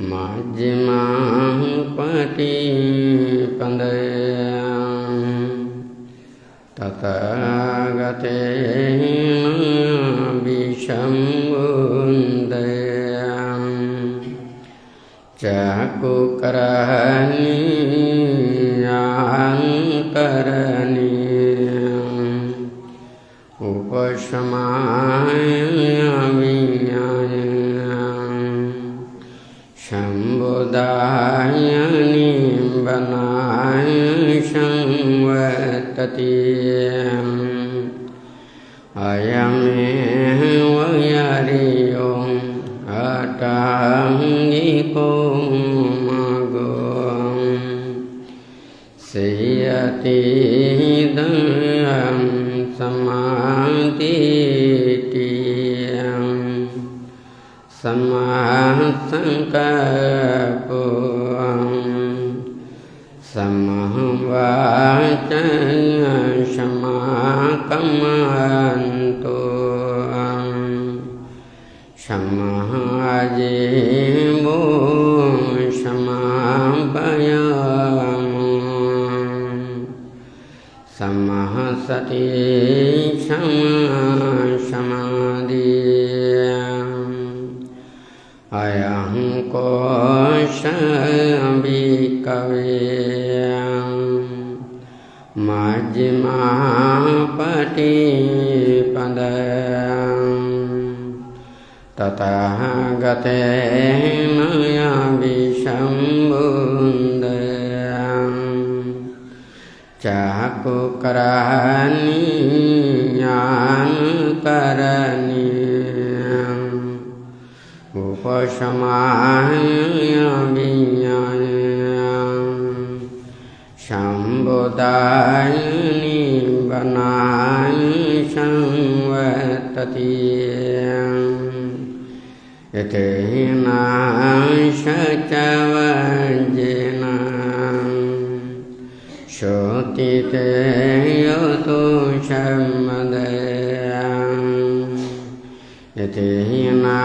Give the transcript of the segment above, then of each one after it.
Majjimah Patipandayam Tathagateena Vishambundayam Cakukaraniyam Upashamaya Shambhodaya Nimbanaya Samvatati Ayameva Yariyom Atangiko Magom Seyati Dayam Samaditiyam Samahasangkapuam Samahvacaya Samakamantuam Samahajibu Samabayamu Samahasati Samasamadiyam Ayam kosha bhikkhave Majjhima Patipandayam Tathagateena Vishambundayam Cakukaraniyam Upashamaya Vinyayam Shambhodaya Nimbanaya Samvatati Yatena Shachavajena Shotite Yoto Shamadayam Yatena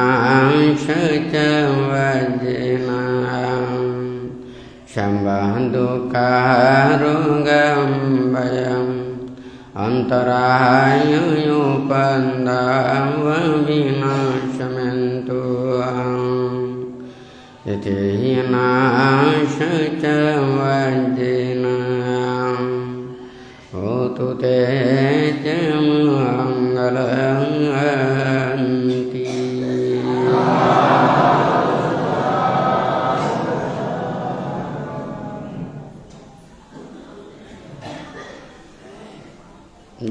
Shachavajena Shambhadukarogam Antaraya Yupandava Vinashamentu Yatena Shachavajena Otu te mangalanti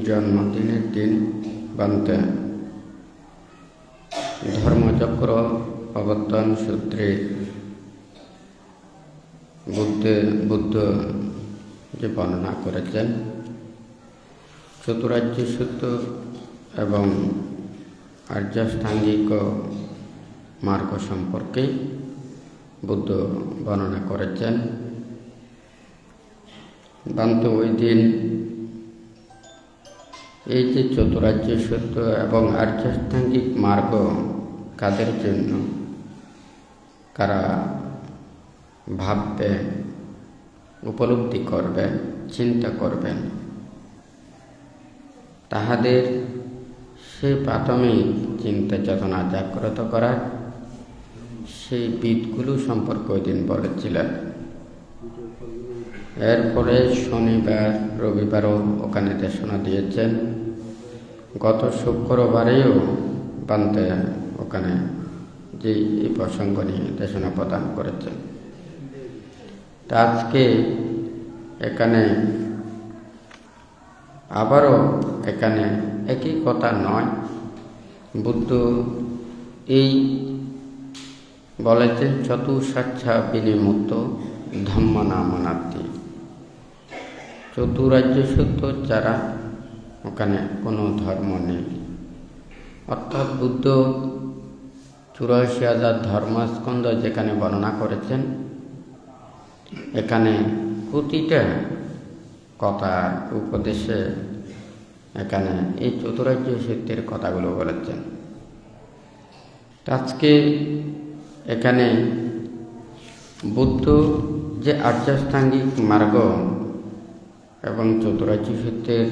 জন্মদিনের দিন বান্তে ধর্মচক্র প্রবর্তন সূত্রে বুদ্ধ যে বর্ণনা করেছেন চতুরার্য সূত্র এবং আর্যাষ্টাঙ্গিক মার্গ সম্পর্কে বুদ্ধ বর্ণনা করেছেন। বান্তে ওই দিন এই যে চতুরার্য সূত্র এবং আর্যাষ্টাঙ্গিক মার্গ কাদের জন্য, কারা ভাববে, উপলব্ধি করবেন, চিন্তা করবেন, তাহাদের সেই প্রাথমিক চিন্তা চেতনা জাগ্রত করার সেই বিদগুলো সম্পর্কে ওই দিন বলেছিলেন। এরপরে শনিবার রবিবারও ওখানে দেশনা দিয়েছেন। গত শুক্রবারেও বান্তে ওখানে যে এই প্রসঙ্গ নিয়ে দেশনা প্রদান করেছেন। তা আজকে এখানে আবারও এখানে একই কথা নয়, বুদ্ধ এই বলেছেন চতুষ্ষাচ্ছা বিনিমুক্ত ধম্ম নামানার্থী, চতুরার্য সূত্র ছাড়া ওখানে কোনো ধর্ম নেই। অর্থাৎ বুদ্ধ 84,000 ধর্মস্কন্ধ যেখানে বর্ণনা করেছেন, এখানে প্রতিটা কথা উপদেশে এখানে এই চতুরার্য সত্যের কথাগুলো বলেছেন। আজকে এখানে বুদ্ধ যে আর্যাষ্টাঙ্গিক মার্গ এবং চতুরার্য সত্যের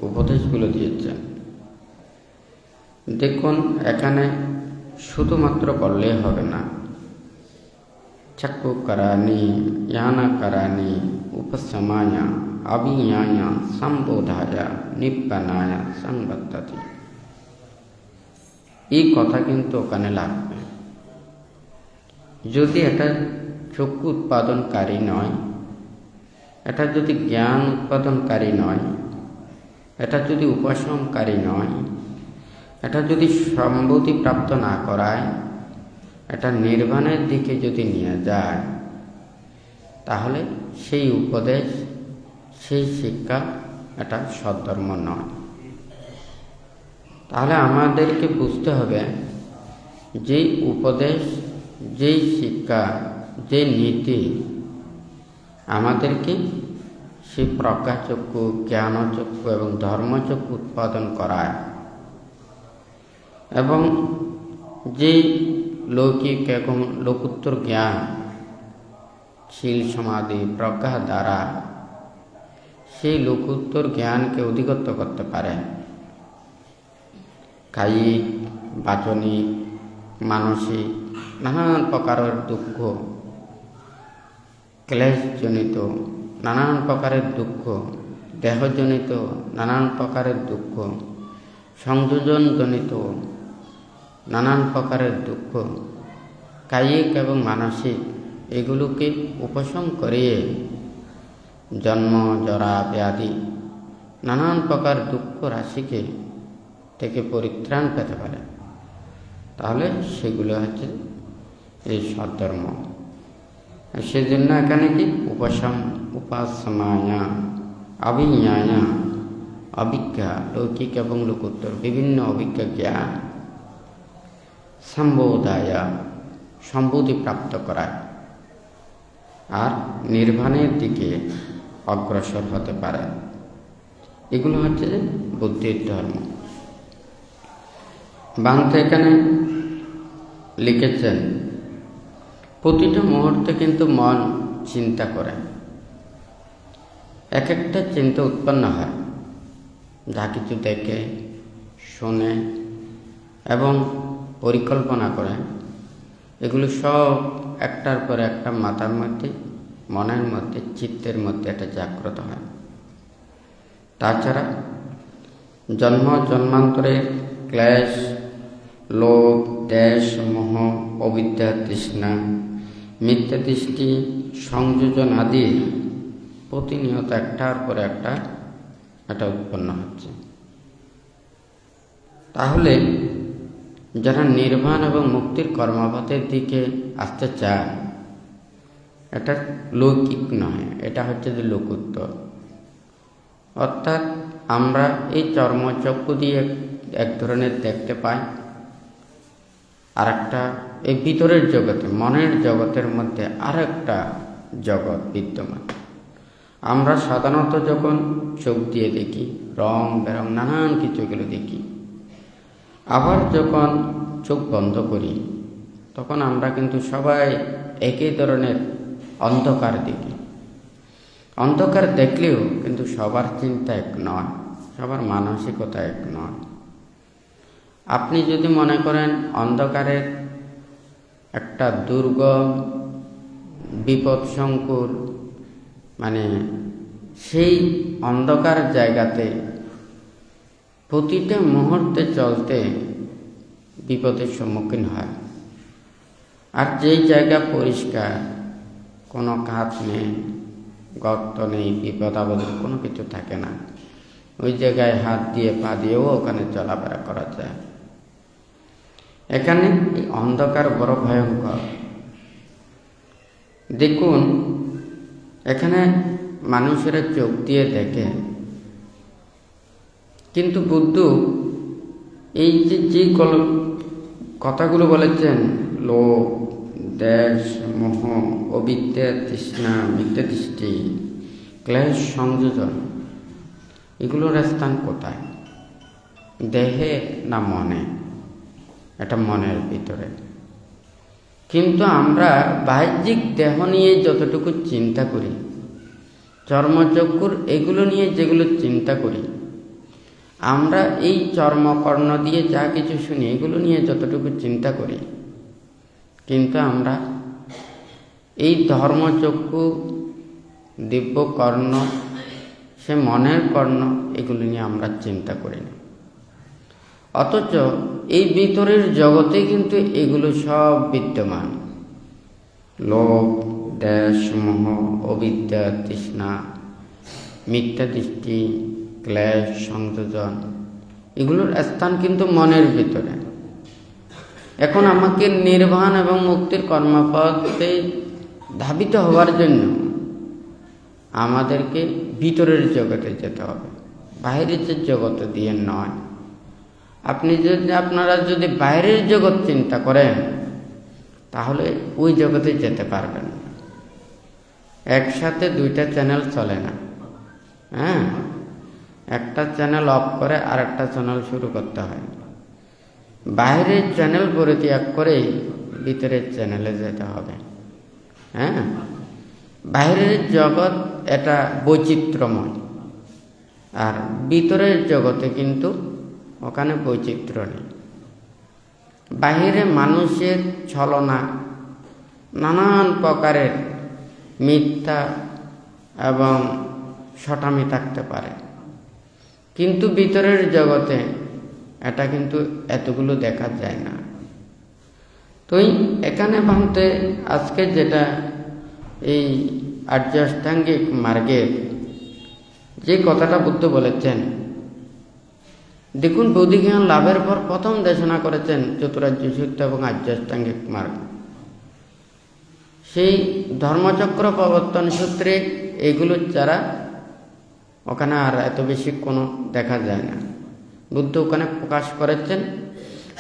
উপদেশগুলো দিয়েছেন, দেখুন এখানে শুধুমাত্র বললেই হবে না। চক্ষু করানি, জ্ঞানা করানি, উপশমায়া, অভিজ্ঞায়া, সম্বোধায়া, নিব্বানায়া, সংবদ্ধতি, এই কথা কিন্তু ওখানে লাগবে। যদি এটা চক্ষু উৎপাদনকারী নয়, এটা যদি জ্ঞান উৎপাদনকারী নয়, এটা যদি উপশমকারী নয়, এটা যদি সম্বোধি প্রাপ্ত না করায়, এটা নির্বাণের দিকে যদি নিয়ে যায়, তাহলে সেই উপদেশ, সেই শিক্ষা এটা সদ্ধর্ম নয়। তাহলে আমাদেরকে বুঝতে হবে যেই উপদেশ, যেই শিক্ষা, যে নীতি আমাদেরকে সেই প্রজ্ঞাচক্ষু, জ্ঞানচক্ষু এবং ধর্মচক্ষু উৎপাদন করায়, এবং যে লৌকিক এবং লোকোত্তর জ্ঞান শীল সমাধি প্রজ্ঞা দ্বারা সেই লোকোত্তর জ্ঞানকে অধিগত করতে পারে, কায়িক, বাচনিক, মানসিক নানান প্রকারের দুঃখ, ক্লেশজনিত নানান প্রকারের দুঃখ, দেহজনিত নানান প্রকারের দুঃখ, সংযোজনজনিত নানান প্রকারের দুঃখ, কায়িক এবং মানসিক, এগুলোকে উপশম করিয়ে জন্ম, জরা, ব্যাধি নানান প্রকার দুঃখ রাশিকে থেকে পরিত্রাণ পেতে পারে। তাহলে সেগুলো হচ্ছে এই সদ্ধর্ম। সেজন্য এখানে কি উপশম, উপাসমায়া, অভিজ্ঞায়া, অভিজ্ঞা, লৌকিক এবং লোকোত্তর বিভিন্ন অভিজ্ঞা জ্ঞান, সম্বোধায়া, সম্বোধি প্রাপ্ত করায়, আর নির্বাণের দিকে অগ্রসর হতে পারে। এগুলো হচ্ছে যে বুদ্ধির ধর্ম। বাংলাতে এখানে লিখেছেন, প্রতিটা মুহূর্তে কিন্তু মন চিন্তা করে, এক একটা চিন্তা উৎপন্ন হয়, যা কিছু দেখে, শোনে এবং পরিকল্পনা করে, এগুলো সব একটার পর একটা মাথার মধ্যে, মনের মধ্যে, চিত্তের মধ্যে এটা জাগ্রত হয়। তাছাড়া জন্ম জন্মান্তরের ক্লেশ, লোভ, দেশ, মোহ, অবিদ্যা, তৃষ্ণা, মিথ্যা দৃষ্টি, সংযোজন আদি প্রতিনিয়ত একটার পর একটা এটা উৎপন্ন হচ্ছে। তাহলে যারা নির্বাণ এবং মুক্তির কর্মপথের দিকে আসতে চায়, এটা লৌকিক নয়, এটা হচ্ছে যে লোকোত্তর। অর্থাৎ আমরা এই চর্মচক্ষু দিয়ে এক ধরনের দেখতে পাই, আর একটা এই ভিতরের জগতে, মনের জগতের মধ্যে আর একটা জগৎ বিদ্যমান। আমরা সাধারণত যখন চোখ দিয়ে দেখি, রং বেরং নানান কিছুগুলো দেখি, আবার যখন চোখ বন্ধ করি, তখন আমরা কিন্তু সবাই একই ধরনের অন্ধকার দেখি। অন্ধকার দেখলেও কিন্তু সবার চিন্তা এক নয়, সবার মানসিকতা এক নয়। আপনি যদি মনে করেন অন্ধকারের একটা দুর্গম, বিপদসংকুল, মানে সেই অন্ধকার জায়গাতে প্রতিটা মুহূর্তে চলতে বিপদের সম্মুখীন হয়, আর যেই জায়গা পরিষ্কার, কোনো কাজ নেই, গর্ত নেই, বিপদ আপদের কোনো কিছু থাকে না, ওই জায়গায় হাত দিয়ে পা দিয়েও ওখানে চলাফেরা করা যায়। এখানে এই অন্ধকার বড় ভয়ঙ্কর। দেখুন এখানে মানুষেরা চোখ দিয়ে দেখে, কিন্তু বুদ্ধ এই যে কথাগুলো বলেছেন, লোভ, দেশ, মোহ, অবিদ্যা, তৃষ্ণা, মিথ্যা দৃষ্টি, ক্লেশ, সংযোজন, এগুলোর স্থান কোথায়? দেহে না মনে? এটা মনের ভিতরে। কিন্তু আমরা বাহ্যিক দেহ নিয়ে যতটুকু চিন্তা করি, চর্মচক্ষুর এগুলো নিয়ে যেগুলো চিন্তা করি, আমরা এই চর্মকর্ণ দিয়ে যা কিছু শুনি এগুলো নিয়ে যতটুকু চিন্তা করি, কিন্তু আমরা এই ধর্মচক্ষু, দিব্য কর্ণ, সে মনের কর্ণ, এগুলো নিয়ে আমরা চিন্তা করি না। অথচ এই ভিতরের জগতে কিন্তু এগুলো সব বিদ্যমান। লোভ, দেশ, মোহ, অবিদ্যা, তৃষ্ণা, মিথ্যা দৃষ্টি, ক্লেশ, সংযোজন, এগুলোর স্থান কিন্তু মনের ভিতরে। এখন আমাকে নির্বাণ এবং মুক্তির কর্মপথে ধাবিত হওয়ার জন্য আমাদেরকে ভিতরের জগতে যেতে হবে, বাইরের যে জগৎ দিয়ে নয়। আপনারা যদি বাইরের জগৎ চিন্তা করেন তাহলে ওই জগতে যেতে পারবেন না। একসাথে দুইটা চ্যানেল চলে না। হ্যাঁ, একটা চ্যানেল অফ করে আর একটা চ্যানেল শুরু করতে হয়। বাইরের চ্যানেল পরিত্যাগ করে ভিতরের চ্যানেলে যেতে হবে। হ্যাঁ, বাইরের জগৎ এটা বৈচিত্র্যময়, আর ভিতরের জগতে কিন্তু ওখানে বৈচিত্র্য নেই। বাহিরে মানুষের ছলনা, নানান প্রকারের মিথ্যা এবং শটামি থাকতে পারে, কিন্তু ভিতরের জগতে এটা কিন্তু এতগুলো দেখা যায় না। তো এখানে ভাবতে আজকে যেটা এই আর্য অষ্টাঙ্গিক মার্গের যে কথাটা বুদ্ধ বলেছেন, দেখুন, বৌদ্ধ জ্ঞান লাভের পর প্রথম দেশনা করেছেন চতুরার্য সূত্র এবং আর্য অষ্টাঙ্গিক মার্গ। সেই ধর্মচক্র প্রবর্তন সূত্রে এগুলো ছাড়া ওখানে আর এত বেশি কোনো দেখা যায় না। বুদ্ধ ওখানে প্রকাশ করেছেন,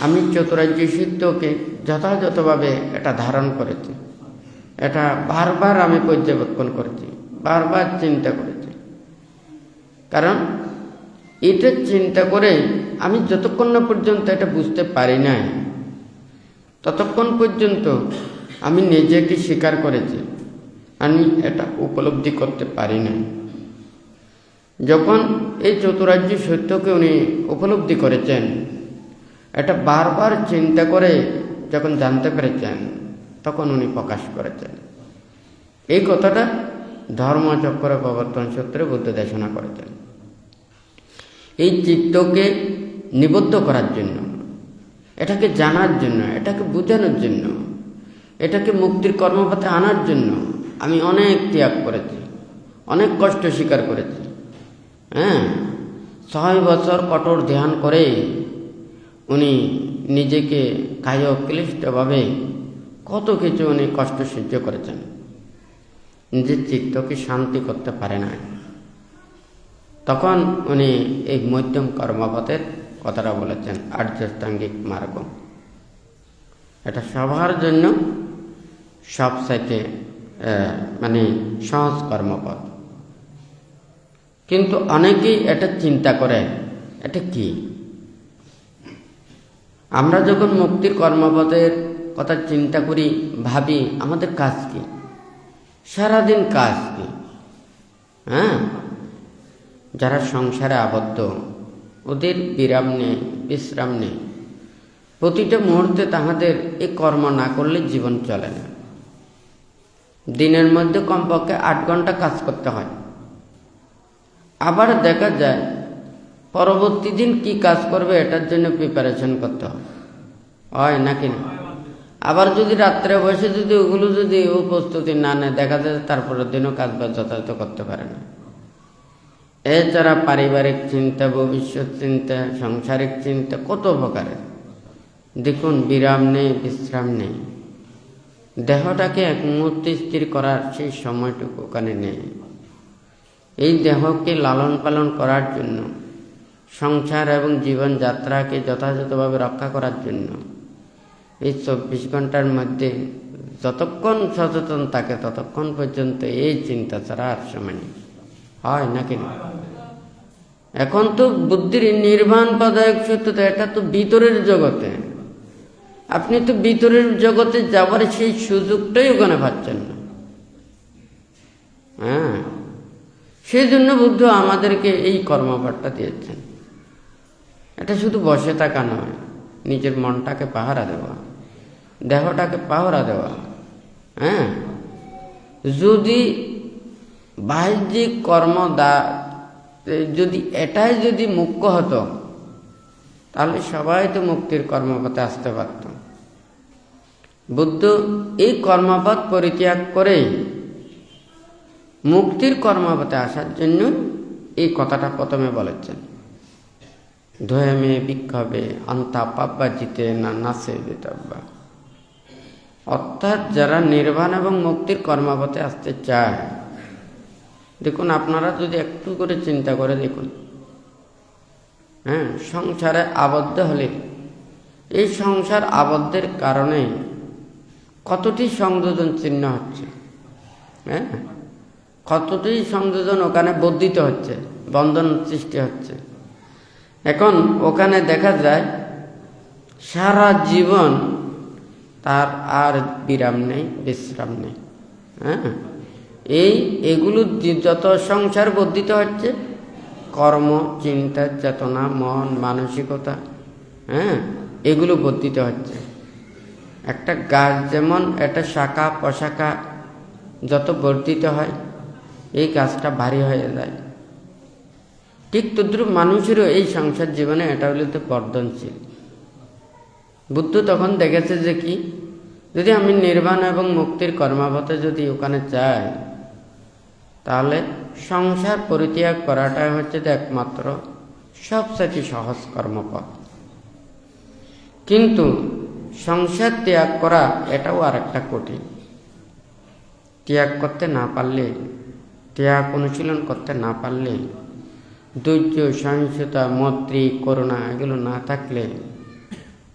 আমি চতুরার্য সূত্রকে যথাযথভাবে এটা ধারণ করেছি, এটা বারবার আমি পর্যবেক্ষণ করেছি, বারবার চিন্তা করেছি। কারণ এটা চিন্তা করে আমি যতক্ষণ না পর্যন্ত এটা বুঝতে পারি না, ততক্ষণ পর্যন্ত আমি নিজেকে স্বীকার করেছি, আমি এটা উপলব্ধি করতে পারি না। যখন এই চতুরার্য সত্যকে উনি উপলব্ধি করেছেন, এটা বারবার চিন্তা করে যখন জানতে পেরেছেন, তখন উনি প্রকাশ করেছেন। এই কথাটা ধর্মচক্র প্রবর্তন সূত্রে বুদ্ধ দেশনা করেছেন। এই চিত্তকে নিবদ্ধ করার জন্য, এটাকে জানার জন্য, এটাকে বোঝানোর জন্য, এটাকে মুক্তির কর্মপথে আনার জন্য আমি অনেক ত্যাগ করেছি, অনেক কষ্ট স্বীকার করেছি। হ্যাঁ, 6 বছর কঠোর ধ্যান করে উনি নিজেকে কায় ক্লিষ্টভাবে কত কিছু উনি কষ্ট সহ্য করেছেন, নিজের চিত্তকে শান্তি করতে পারে না। তখন উনি এই মধ্যম কর্মপথের কথাটা বলেছেন, আর্য অষ্টাঙ্গিক মার্গ। এটা সবার জন্য সবচাইতে সহজ কর্মপথ। কিন্তু অনেকেই এটা চিন্তা করে, এটা কি? আমরা যখন মুক্তির কর্মপথের কথা চিন্তা করি, ভাবি আমাদের কাজ কি, সারাদিন কাজ কি? হ্যাঁ, যারা সংসারে আবদ্ধ, ওদের বিরাম নেই, বিশ্রাম নেই। প্রতিটা মুহূর্তে তাহাদের এই কর্ম না করলে জীবন চলে না। দিনের মধ্যে কমপক্ষে 8 ঘন্টা কাজ করতে হয়। আবার দেখা যায় পরবর্তী দিন কি কাজ করবে এটার জন্য প্রিপারেশন করতে হয় নাকি না? আবার যদি রাত্রে বসে যদি ওগুলো যদি ও প্রস্তুতি না নেয়, দেখা যায় তারপরের দিনও কাজ যথাযথ করতে পারে না। এছাড়া পারিবারিক চিন্তা, ভবিষ্যৎ চিন্তা, সাংসারিক চিন্তা, কত প্রকারের। দেখুন, বিরাম নেই, বিশ্রাম নেই। দেহটাকে এক মুহূর্তে স্থির করার সেই সময়টুকু ওখানে নেই। এই দেহকে লালন পালন করার জন্য, সংসার এবং জীবনযাত্রাকে যথাযথভাবে রক্ষা করার জন্য এই 24 ঘন্টার মধ্যে যতক্ষণ সচেতন থাকে ততক্ষণ পর্যন্ত এই চিন্তা ছাড়া আর সময় নেই। হয় নাকি না? এখন তো বুদ্ধির নির্বাণ পদায়ক সত্য, এটা তো ভিতরের জগতে। আপনি তো ভিতরের জগতে যাবার সেই সুযোগটাই ওখানে পাচ্ছেন না। হ্যাঁ, সেই জন্য বুদ্ধ আমাদেরকে এই কর্মপাঠটা দিয়েছেন। এটা শুধু বসে থাকা নয়, নিজের মনটাকে পাহারা দেওয়া, দেহটাকে পাহারা দেওয়া। হ্যাঁ, যদি বাহ্যিক কর্ম যদি এটাই যদি মুখ্য হতো, তাহলে সবাই তো মুক্তির কর্মপথে আসতে পারত। বুদ্ধ এই কর্মপথ পরিত্যাগ করে মুক্তির কর্মপথে আসার জন্য এই কথাটা প্রথমে বলেছেন, ধোয়েমে বিক্ষোভে আন্তা পাব্বা জিতে না নাচে বেতাব্বা। অর্থাৎ যারা নির্বাণ এবং মুক্তির কর্মপথে আসতে চায়, দেখুন আপনারা যদি একটু করে চিন্তা করে দেখুন, হ্যাঁ, সংসারে আবদ্ধ হলে এই সংসার আবদ্ধের কারণে কতটি সংযোজন চিহ্ন হচ্ছে, হ্যাঁ, কতটি সংযোজন ওখানে বর্ধিত হচ্ছে, বন্ধন সৃষ্টি হচ্ছে। এখন ওখানে দেখা যায় সারা জীবন তার আর বিরাম নেই, বিশ্রাম নেই। হ্যাঁ, এগুলো যত সংসার বর্ধিত হচ্ছে, কর্ম, চিন্তা, চেতনা, মন, মানসিকতা, হ্যাঁ, এগুলো বর্ধিত হচ্ছে। একটা গাছ যেমন একটা শাখা প্রশাখা যত বর্ধিত হয়, এই গাছটা ভারী হয়ে যায়, ঠিক তদ্রুপ মানুষেরও এই সংসার জীবনে এটা হলে তো বর্ধনশীল। বুদ্ধ তখন দেখেছে যে কি, যদি আমি নির্বাণ এবং মুক্তির কর্মপথে যদি ওখানে যাই, তাহলে সংসার পরিত্যাগ করাটাই হচ্ছে একমাত্র সবচেয়ে সহজ কর্মপথ। কিন্তু সংসার ত্যাগ করা এটাও আর একটা কঠিন। ত্যাগ করতে না পারলে, ত্যাগ অনুশীলন করতে না পারলে, ধৈর্য, সহিষ্ণুতা, মৈত্রী, করুণা এগুলো না থাকলে,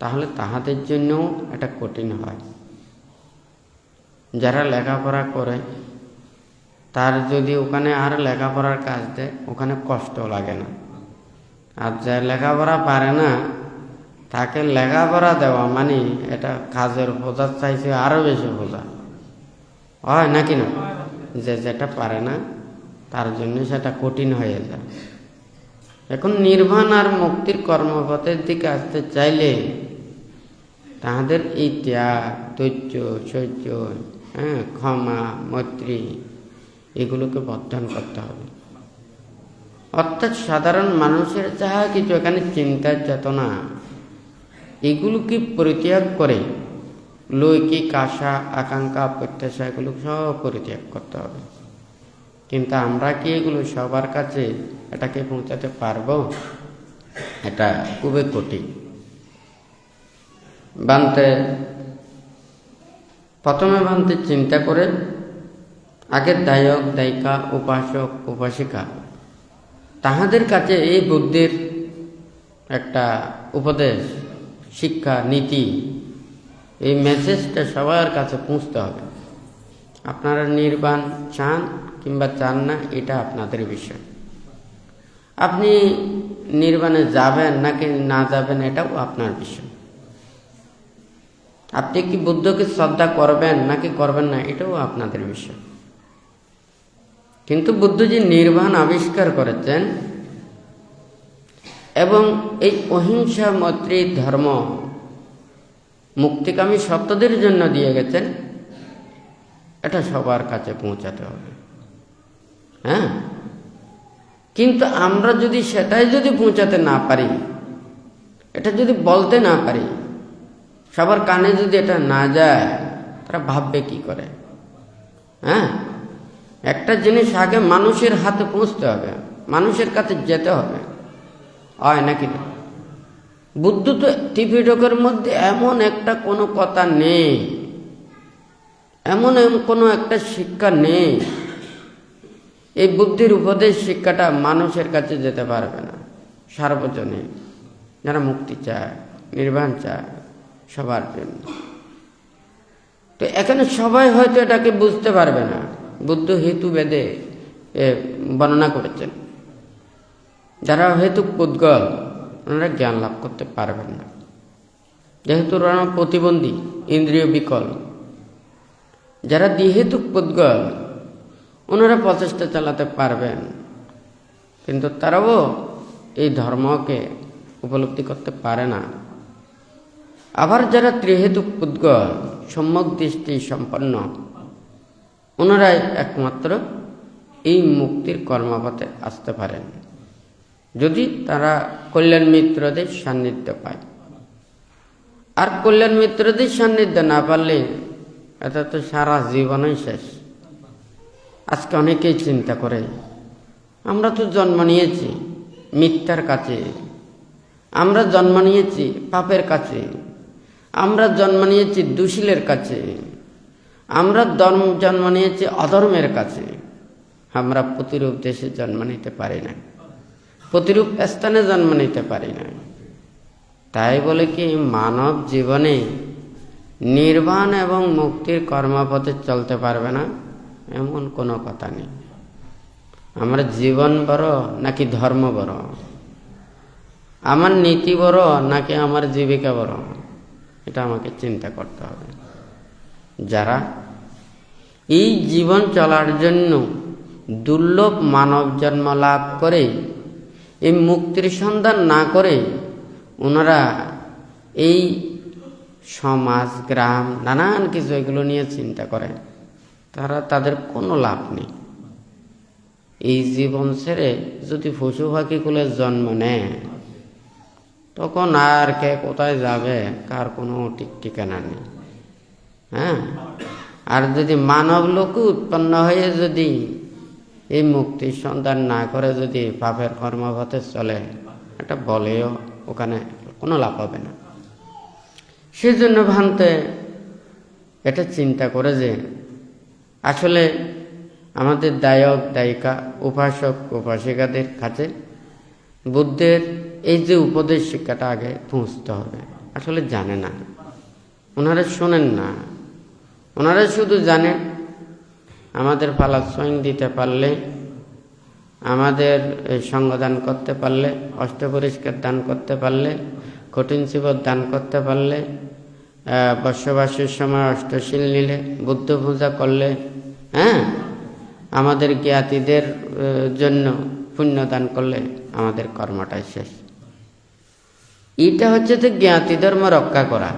তাহলে তাহাদের জন্যও এটা কঠিন হয়। যারা লেখাপড়া করে, তার যদি ওখানে আর লেখাপড়ার কাজ দেয়, ওখানে কষ্ট লাগে না। আর যে লেখাপড়া পারে না, তাকে লেখাপড়া দেওয়া মানে এটা কাজের বোঝা চাইছে আরও বেশি বোঝা হয়, নাকি না? যেটা পারে না তার জন্য সেটা কঠিন হয়ে যায়। এখন নির্বাণ আর মুক্তির কর্মপথের দিকে আসতে চাইলে তাহাদের এই ত্যাগ, ধৈর্য, সহ্য, হ্যাঁ, ক্ষমা, মৈত্রী এগুলোকে বর্ধন করতে হবে। অর্থাৎ সাধারণ মানুষের যাহা কিছু এখানে চিন্তা, চেতনা এগুলোকে পরিত্যাগ করে লৌকিক আশা, আকাঙ্ক্ষা, প্রত্যাশা এগুলো সব পরিত্যাগ করতে হবে। কিন্তু আমরা কি এগুলো সবার কাছে এটাকে পৌঁছাতে পারবো? এটা খুবই কঠিন। প্রথমে বানতে চিন্তা করে আগে দায়ক, দায়িকা, উপাসক, উপাসিকা তাহাদের কাছে এই বুদ্ধির একটা উপদেশ, শিক্ষা, নীতি, এই মেসেজটা সবার কাছে পৌঁছতে হবে। আপনারা নির্বাণ চান কিংবা চান না, এটা আপনাদের বিষয়। আপনি নির্বাণে যাবেন নাকি না যাবেন, এটাও আপনার বিষয়। আপনি কি বুদ্ধকে শ্রদ্ধা করবেন নাকি করবেন না, এটাও আপনাদের বিষয়। কিন্তু বুদ্ধ যে নির্বাণ আবিষ্কার করেছেন এবং এই অহিংসা, মৈত্রী, ধর্ম মুক্তিকামী সত্যদের জন্য দিয়ে গেছেন, এটা সবার কাছে পৌঁছাতে হবে। হ্যাঁ, কিন্তু আমরা যদি সেটাই যদি পৌঁছাতে না পারি, এটা যদি বলতে না পারি, সবার কানে যদি এটা না যায়, তারা ভাববে কি করে? হ্যাঁ, একটা জিনিস আগে মানুষের হাতে পৌঁছতে হবে, মানুষের কাছে যেতে হবে, হয় নাকি না? বুদ্ধ তো ত্রিপিটকের মধ্যে এমন একটা কোনো কথা নেই, এমন কোনো একটা শিক্ষা নেই, এই বুদ্ধির উপদেশ শিক্ষাটা মানুষের কাছে যেতে পারবে না। সার্বজনীন যারা মুক্তি চায়, নির্বাণ চায়, সবার জন্য। তো এখানে সবাই হয়তো এটাকে বুঝতে পারবে না। বুদ্ধ হেতু বেদে বর্ণনা করেছেন, যারা হেতু পুদ্গল ওনারা জ্ঞান লাভ করতে পারবেন না। যেহেতু ওরা প্রতিবন্ধী, ইন্দ্রিয় বিকল, যারা দেহেতুক পুদ্গল, ওনারা প্রচেষ্টা চালাতে পারবেন, কিন্তু তারাও এই ধর্মকে উপলব্ধি করতে পারে না। আবার যারা ত্রিহেতুক পুদ্গল, সম্যক দৃষ্টি সম্পন্ন, ওনারাই একমাত্র এই মুক্তির কর্মপথে আসতে পারেন, যদি তারা কল্যাণ মিত্রদের সান্নিধ্য পায়। আর কল্যাণ মিত্রদের সান্নিধ্য না পারলে এটা তো সারা জীবনই শেষ। আজকে অনেকেই চিন্তা করে, আমরা তো জন্ম নিয়েছি মিথ্যার কাছে, আমরা জন্ম নিয়েছি পাপের কাছে, আমরা জন্ম নিয়েছি দুশীলের কাছে, আমরা জন্ম নিয়েছি অধর্মের কাছে। আমরা প্রতিরূপ দেশে জন্ম নিতে পারি না, প্রতিরূপ স্থানে জন্ম নিতে পারি না। তাই বলে কি মানব জীবনে নির্বাণ এবং মুক্তির কর্মপথে চলতে পারবে না, এমন কোনো কথা নেই। আমার জীবন বড় নাকি ধর্ম বড়, আমার নীতি বড় নাকি আমার জীবিকা বড়, এটা আমাকে চিন্তা করতে হবে। যারা এই জীবন চলার জন্য দুর্লভ মানব জন্ম লাভ করে এই মুক্তির সন্ধান না করে ওনারা এই সমাজ, গ্রাম, নানান কিছু এগুলো নিয়ে চিন্তা করে, তাদের কোনো লাভ নেই। এই জীবন ছেড়ে যদি পশু পাখিগুলো জন্ম নেয়, তখন আর কে কোথায় যাবে কার কোনো ঠিক ঠিকানা নেই। হ্যাঁ, আর যদি মানব লোক উৎপন্ন হয়ে যদি এই মুক্তির সন্ধান না করে যদি পাপের কর্মপথে চলে, এটা বলেও ওখানে কোনো লাভ হবে না। সেজন্য ভান্তে এটা চিন্তা করে যে আসলে আমাদের দায়ক দায়িকা, উপাসক উপাসিকাদের কাছে বুদ্ধের এই যে উপদেশ শিক্ষাটা আগে পৌঁছতে হবে। আসলে জানে না, ওনারা শোনেন না, ওনারা শুধু জানেন আমাদের পালা সইন দিতে পারলে, আমাদের সঙ্গদান করতে পারলে, অষ্টপরিষ্কার দান করতে পারলে, কঠিন শিবর দান করতে পারলে, বর্ষবাসের সময় অষ্টশীল নিলে, বুদ্ধ পূজা করলে, হ্যাঁ, আমাদের জ্ঞাতিদের জন্য পুণ্য দান করলে আমাদের কর্মটাই শেষ। এটা হচ্ছে তো জ্ঞাতি ধর্ম রক্ষা করা,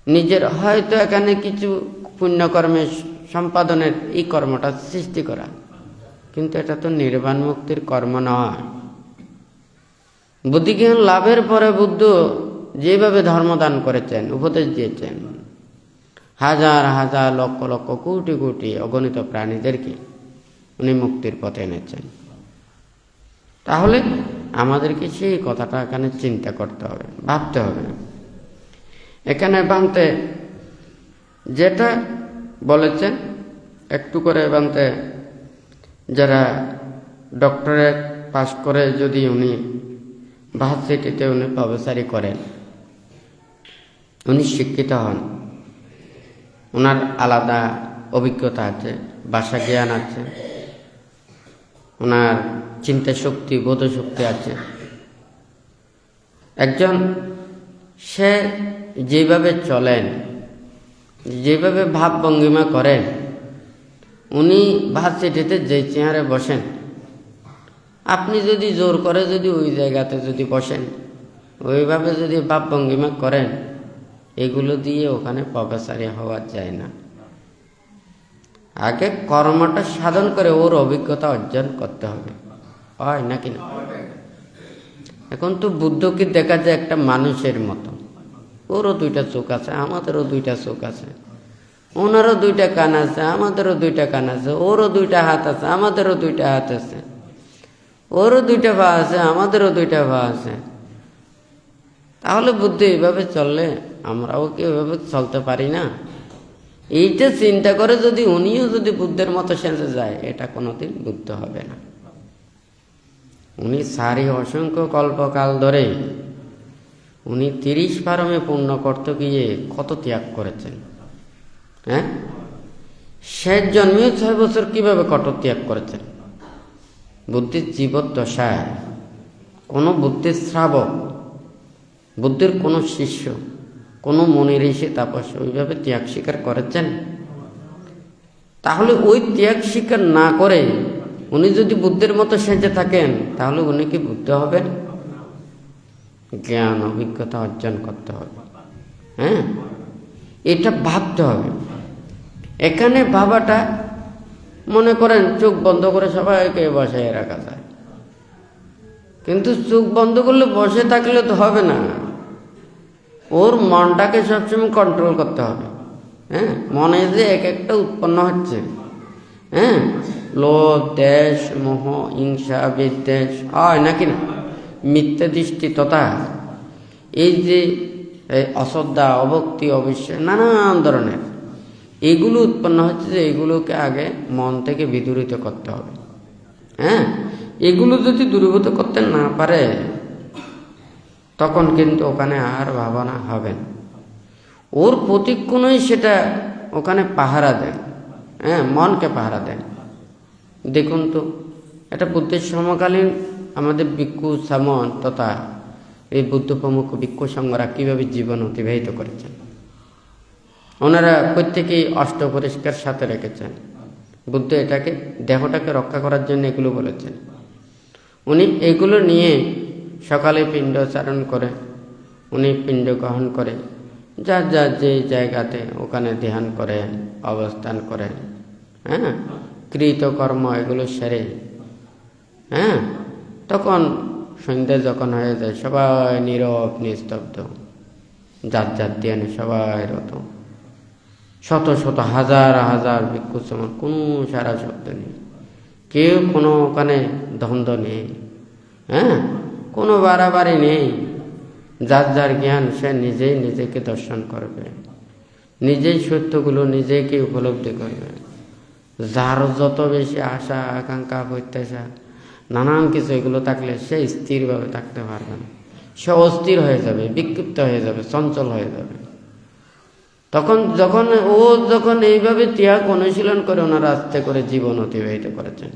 নিজের হয়তো এখানে কিছু পুণ্যকর্মের সম্পাদনের এই কর্মটা সৃষ্টি করা, কিন্তু এটা তো নির্বাণ মুক্তির কর্ম নয়। বুদ্ধিজ্ঞান লাভের পরে বুদ্ধ যেভাবে ধর্মদান করেছেন, উপদেশ দিয়েছেন, হাজার হাজার লক্ষ লক্ষ কোটি কোটি অগণিত প্রাণীদেরকে উনি মুক্তির পথে এনেছেন। তাহলে আমাদেরকে সেই কথাটা এখানে চিন্তা করতে হবে, ভাবতে হবে। এখানে বানতে যেটা বলেছেন একটু করে বানতে, যারা ডক্টরেট পাস করে যদি উনি ভার্সিটিতে উনি প্রফেসরি করেন, উনি শিক্ষিত হন, ওনার আলাদা অভিজ্ঞতা আছে, ভাষা জ্ঞান আছে, ওনার চিন্তা শক্তি, বোধ শক্তি আছে। একজন সে যেভাবে চলেন, যেভাবে ভাব ভঙ্গিমা করেন, উনি ভার্সিটিতে যে চেয়ারে বসেন, আপনি যদি জোর করে যদি ওই জায়গাতে যদি বসেন, ওইভাবে যদি ভাব ভঙ্গিমা করেন, এগুলো দিয়ে ওখানে প্রফেসরি হওয়া যায় না। আগে কর্মটা সাধন করে ওর অভিজ্ঞতা অর্জন করতে হবে, হয় নাকি না? এখন তো বুদ্ধকে দেখা যায় একটা মানুষের মতো, ওরও দুইটা চোখ আছে, আমাদেরও দুইটা চোখ আছে, ওনারও দুইটা কান আছে, আমাদেরও দুইটা কান আছে, ওরও দুইটা হাত আছে, আমাদেরও দুইটা হাত আছে, ওরও দুইটা পা আছে, আমাদেরও দুইটা পা আছে। তাহলে বুদ্ধি এইভাবে চললে আমরাও কি এভাবে চলতে পারি না? এইটা চিন্তা করে যদি উনিও যদি বুদ্ধের মতো সেজে যায়, এটা কোনোদিন বুদ্ধ হবে না। উনি সারি অসংখ্য কল্পকাল ধরে উনি 30 পারমে পূর্ণ করতে গিয়ে কত ত্যাগ করেছেন। হ্যাঁ, শেষ জন্মেও 6 বছর কিভাবে কঠোর ত্যাগ করেছেন। বুদ্ধির জীবদ্দশায় কোনো বুদ্ধির শ্রাবক বুদ্ধের কোনো শিষ্য, কোনো মুনি ঋষি তাপস ওইভাবে ত্যাগ স্বীকার করেছেন? তাহলে ওই ত্যাগ স্বীকার না করে উনি যদি বুদ্ধের মতো সেজে থাকেন, তাহলে উনি কি বুদ্ধ হবেন? জ্ঞান অভিজ্ঞতা অর্জন করতে হবে। হ্যাঁ, এটা ভাবতে হবে। এখানে ভাবাটা, মনে করেন চোখ বন্ধ করে সবাইকে বসায় রাখা যায়, কিন্তু চোখ বন্ধ করলে বসে থাকলে তো হবে না, ওর মনটাকে সবসময় কন্ট্রোল করতে হবে। হ্যাঁ, মনে যে এক একটা উৎপন্ন হচ্ছে, হ্যাঁ, লোভ, দেশ, মোহ, হিংসা, বিদ্বেষ হয় নাকি না, মিথ্যা দৃষ্টি তথা এই যে অশ্রদ্ধা, অভক্তি, অবিশ্বাস, নানান ধরনের এগুলো উৎপন্ন হচ্ছে, যে এগুলোকে আগে মন থেকে বিদূরিত করতে হবে। হ্যাঁ, এগুলো যদি দূরীভূত করতে না পারে, তখন কিন্তু ওখানে আর ভাবনা হবে না। ওর প্রতিক্ষণই সেটা ওখানে পাহারা দেন। হ্যাঁ, মনকে পাহারা দেন। দেখুন তো, এটা বুদ্ধের সমকালীন আমাদের ভিক্ষু সামন তথা এই বুদ্ধ প্রমুখ ভিক্ষু সংঘরা কীভাবে জীবন অতিবাহিত করেছেন। ওনারা প্রত্যেকেই অষ্টপরিষ্কার সাথে রেখেছেন। বুদ্ধ এটাকে, দেহটাকে রক্ষা করার জন্য এগুলো বলেছেন। উনি এগুলো নিয়ে সকালে পিণ্ডচারণ করে, উনি পিণ্ড গ্রহণ করে, যার যার যে জায়গাতে ওখানে ধ্যান করে, অবস্থান করে, হ্যাঁ, কৃতকর্ম এগুলো সেরে, হ্যাঁ, তখন সন্ধ্যা যখন হয়ে যায়, সবাই নীরব নিস্তব্ধ, যার যার ধ্যানে সবাই রত। শত শত হাজার হাজার ভিক্ষু সমান, কোনো সারা শব্দ নেই, কেউ কোনো ওখানে দ্বন্দ্ব নেই, হ্যাঁ, কোনো বাড়াবাড়ি নেই। যার যার জ্ঞান সে নিজেই নিজেকে দর্শন করবে, নিজেই সত্যগুলো নিজেকে উপলব্ধি করবে। যার যত বেশি আশা, আকাঙ্ক্ষা, প্রত্যাশা, নানান কিছু এগুলো থাকলে সে স্থিরভাবে থাকতে পারবে না, সে অস্থির হয়ে যাবে, বিক্ষিপ্ত হয়ে যাবে, চঞ্চল হয়ে যাবে। তখন যখন এইভাবে ত্যাগ অনুশীলন করে ওনারা আস্তে করে জীবন অতিবাহিত করেছেন।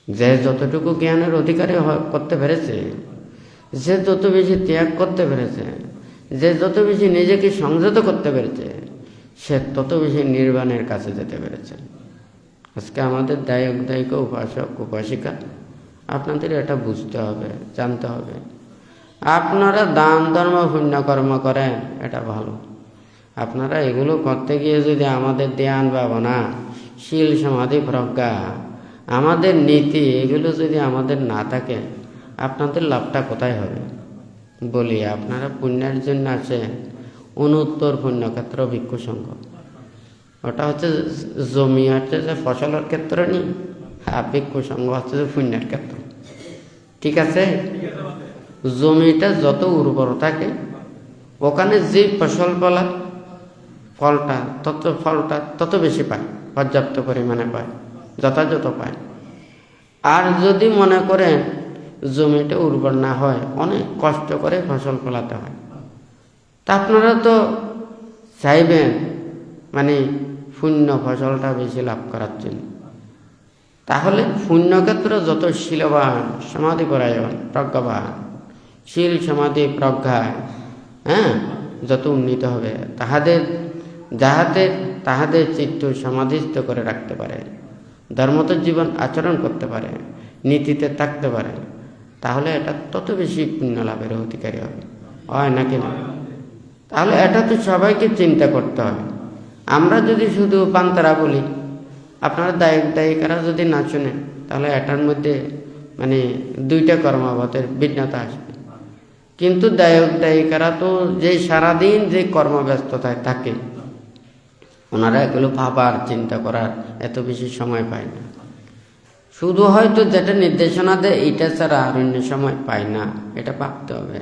যে যতটুকু জ্ঞানের অধিকারী করতে পেরেছে, যে যত বেশি ত্যাগ করতে পেরেছে, যে যত বেশি নিজেকে সংযত করতে পেরেছে, সে তত বেশি নির্বাণের কাছে যেতে পেরেছে। আজকে আমাদের দায়িকা উপাসক উপাসিকা, আপনাদের এটা বুঝতে হবে, জানতে হবে। আপনারা দান ধর্ম পুণ্যকর্ম করেন, এটা ভালো। আপনারা এগুলো করতে গিয়ে যদি আমাদের ধ্যান ভাবনা, শীল সমাধি প্রজ্ঞা, আমাদের নীতি এগুলো যদি আমাদের না থাকে, আপনাদের লাভটা কোথায় হবে? বলি, আপনারা পুণ্যের জন্য আছে অনুত্তর পুণ্যক্ষেত্র ভিক্ষু সংঘ। ওটা হচ্ছে জমি, হচ্ছে যে ফসলের ক্ষেত্র নেই, আর ভিক্ষু সংঘ হচ্ছে যে পুণ্যের ক্ষেত্র। ঠিক আছে? জমিটা যত উর্বর থাকে, ওখানে যে ফসল ফলটা তত বেশি পায়, পর্যাপ্ত পরিমাণে পায়, যথাযথ পায়। আর যদি মনে করেন জমিটা উর্বর না হয়, অনেক কষ্ট করে ফসল ফলাতে হয়, তা আপনারা তো চাইবেন মানে শূন্য ফসলটা বেশি লাভ করার জন্য। তাহলে পুণ্যক্ষেত্র যত শীলবান, সমাধিপরায়ণ, প্রজ্ঞাবান, শীল সমাধি প্রজ্ঞায়, হ্যাঁ, যত উন্নীত হবে, তাহাদের চিত্ত সমাধিস্থ করে রাখতে পারে, ধর্মত জীবন আচরণ করতে পারে, নীতিতে থাকতে পারে, তাহলে এটা তত বেশি পুণ্য লাভের অধিকারী হবে, হয় নাকি না? তাহলে এটা তো সবাইকে চিন্তা করতে হবে। আমরা যদি শুধু পান্তারা বলি, আপনারা দায়িকারা যদি না শুনেন, তাহলে এটার মধ্যে মানে দুইটা কর্মভাতের ভিন্নতা আসবে। কিন্তু দায়িকারা তো যে সারাদিন যে কর্মব্যস্ততায় থাকে, ওনারা এগুলো ভাবার, চিন্তা করার এত বেশি সময় পায় না। শুধু হয়তো যেটা নির্দেশনা দেয় এইটা ছাড়া আর অন্য সময় পায় না, এটা ভাবতে হবে।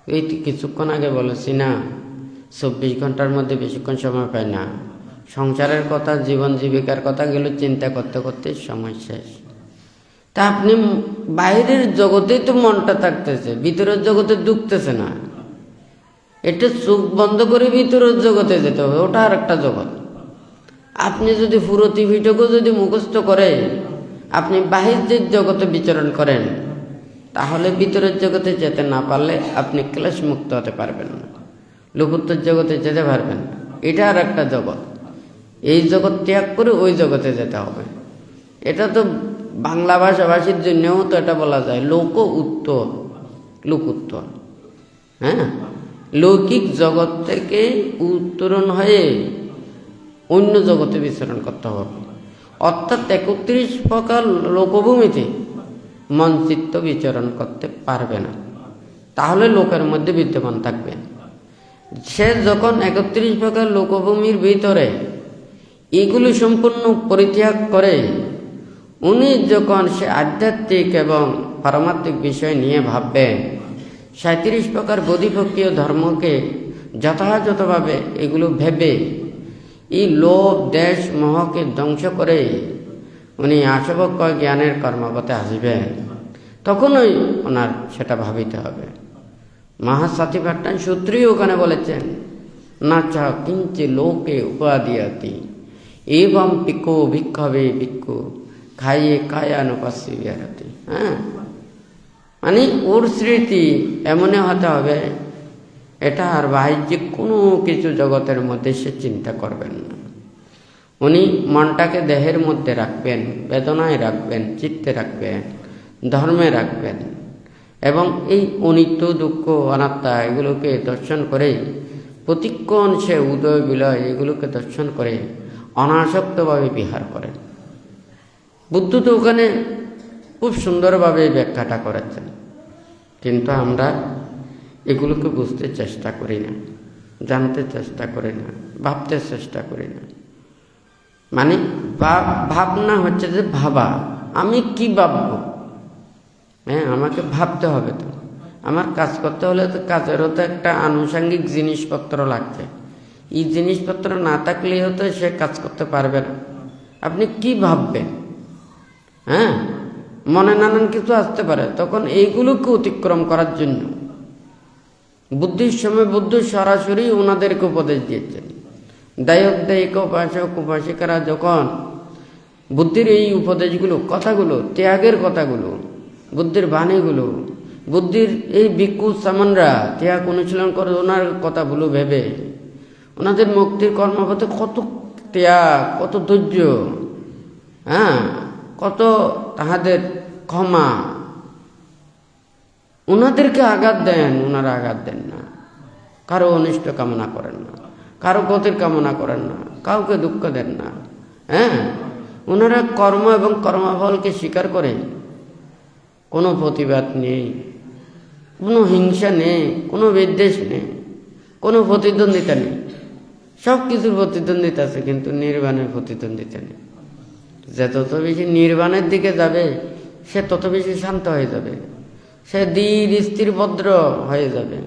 এই কিছুক্ষণ আগে বলেছি না, 24 ঘন্টার মধ্যে বেশিক্ষণ সময় পায় না। সংসারের কথা, জীবন জীবিকার কথাগুলো চিন্তা করতে করতে সময় শেষ। তা আপনি বাইরের জগতেই তো মনটা থাকতেছে, ভিতরের জগতে ঢুকতেছে না। এটা চোখ বন্ধ করে ভিতরের জগতে যেতে হবে, ওটা আর একটা জগৎ। আপনি যদি পুরো ত্রিপিটকও যদি মুখস্থ করে আপনি বাহিরের জগতে বিচরণ করেন, তাহলে ভিতরের জগতে যেতে না পারলে আপনি ক্লেশ মুক্ত হতে পারবেন না, লোকোত্তর জগতে যেতে পারবেন না। এটা আর একটা জগৎ, এই জগৎ ত্যাগ করে ওই জগতে যেতে হবে। এটা তো বাংলা ভাষাভাষীর জন্যও তো এটা বলা যায় লোক উত্তর, লোকোত্তর। হ্যাঁ, লৌকিক জগৎ থেকে উত্তরণ হয়ে অন্য জগতে বিচরণ করতে হবে। অর্থাৎ 31 প্রকার লোকভূমিতে মন চিত্ত বিচরণ করতে পারবে না, তাহলে লোকের মধ্যে বিদ্যমান থাকবে। সে যখন 31 প্রকার লোকভূমির ভিতরে এগুলি সম্পূর্ণ পরিত্যাগ করে উনি যখন সে আধ্যাত্মিক এবং পারমাত্মিক বিষয় নিয়ে ভাববেন, 37 প্রকার বোধিপক্ষীয় ধর্মকে যথাযথভাবে এগুলো ভেবে এই লোভ দেশ মোহকে ধ্বংস করে উনি আসবক্ষ জ্ঞানের কর্মপথে আসবেন, তখনই ওনার সেটা ভাবিতে হবে। মহাসাতিপাট্টান সূত্রই ওখানে বলেছেন, না চ কিঞ্চি লোকে উপাদিয়াতি এবং পিকো ভিক্ষবে ভিক্ষু খাইয়ে কায়ানুপাসী বিহারতি। হ্যাঁ, মানে ওর স্মৃতি এমনই হতে হবে, এটা আর বাহ্যিক কোনো কিছু জগতের মধ্যে সে চিন্তা করবেন না। উনি মনটাকে দেহের মধ্যে রাখবেন, বেদনায় রাখবেন, চিত্তে রাখবেন, ধর্মে রাখবেন, এবং এই অনিত্য দুঃখ অনাত্মা এগুলোকে দর্শন করে প্রতিক্ষণ সে উদয় বিলয় এগুলোকে দর্শন করে অনাসক্তভাবে বিহার করেন। বুদ্ধ তো ওখানে খুব সুন্দরভাবে ব্যাখ্যাটা করেছেন, কিন্তু আমরা এগুলোকে বুঝতে চেষ্টা করি না, জানতে চেষ্টা করি না, ভাবতে চেষ্টা করি না। মানে ভাবনা হচ্ছে যে ভাবা, আমি কি ভাববো? হ্যাঁ, আমাকে ভাবতে হবে। তো আমার কাজ করতে হলে তো কাজেরও তো একটা আনুষঙ্গিক জিনিসপত্র লাগবে। এই জিনিসপত্র না থাকলেও তো সে কাজ করতে পারবে না। আপনি কি ভাববেন? হ্যাঁ, মনে নানান কিছু আসতে পারে, তখন এইগুলোকে অতিক্রম করার জন্য বুদ্ধির সময় বুদ্ধ সরাসরি ওনাদেরকে উপদেশ দিয়েছেন। দায়ক দায়িকা উপাসক উপাসিকারা যখন বুদ্ধির এই উপদেশগুলো, কথাগুলো, ত্যাগের কথাগুলো, বুদ্ধির বাণীগুলো, বুদ্ধির এই ভিক্ষু সামনরা ত্যাগ অনুশীলন করে ওনার কথাগুলো ভেবে ওনাদের মুক্তির কর্মপথে কত ত্যাগ, কত ধৈর্য, হ্যাঁ, কত তাহাদের ক্ষমা, ওনাদেরকে আঘাত দেন, ওনারা আঘাত দেন না, কারো অনিষ্ট কামনা করেন না, কারো ক্ষতির কামনা করেন না, কাউকে দুঃখ দেন না। হ্যাঁ, ওনারা কর্ম এবং কর্মফলকে স্বীকার করে কোনো প্রতিবাদ নেই, কোনো হিংসা নেই, কোনো বিদ্বেষ নেই, কোনো প্রতিদ্বন্দ্বিতা নেই। সব কিছুর প্রতিদ্বন্দ্বিতা আছে, কিন্তু নির্বাণের প্রতিদ্বন্দ্বিতা নেই। যে তত বেশি নির্বাণের দিকে যাবে সে তত বেশি শান্ত হয়ে যাবে, সে ধীর স্থির ভদ্র হয়ে যাবে।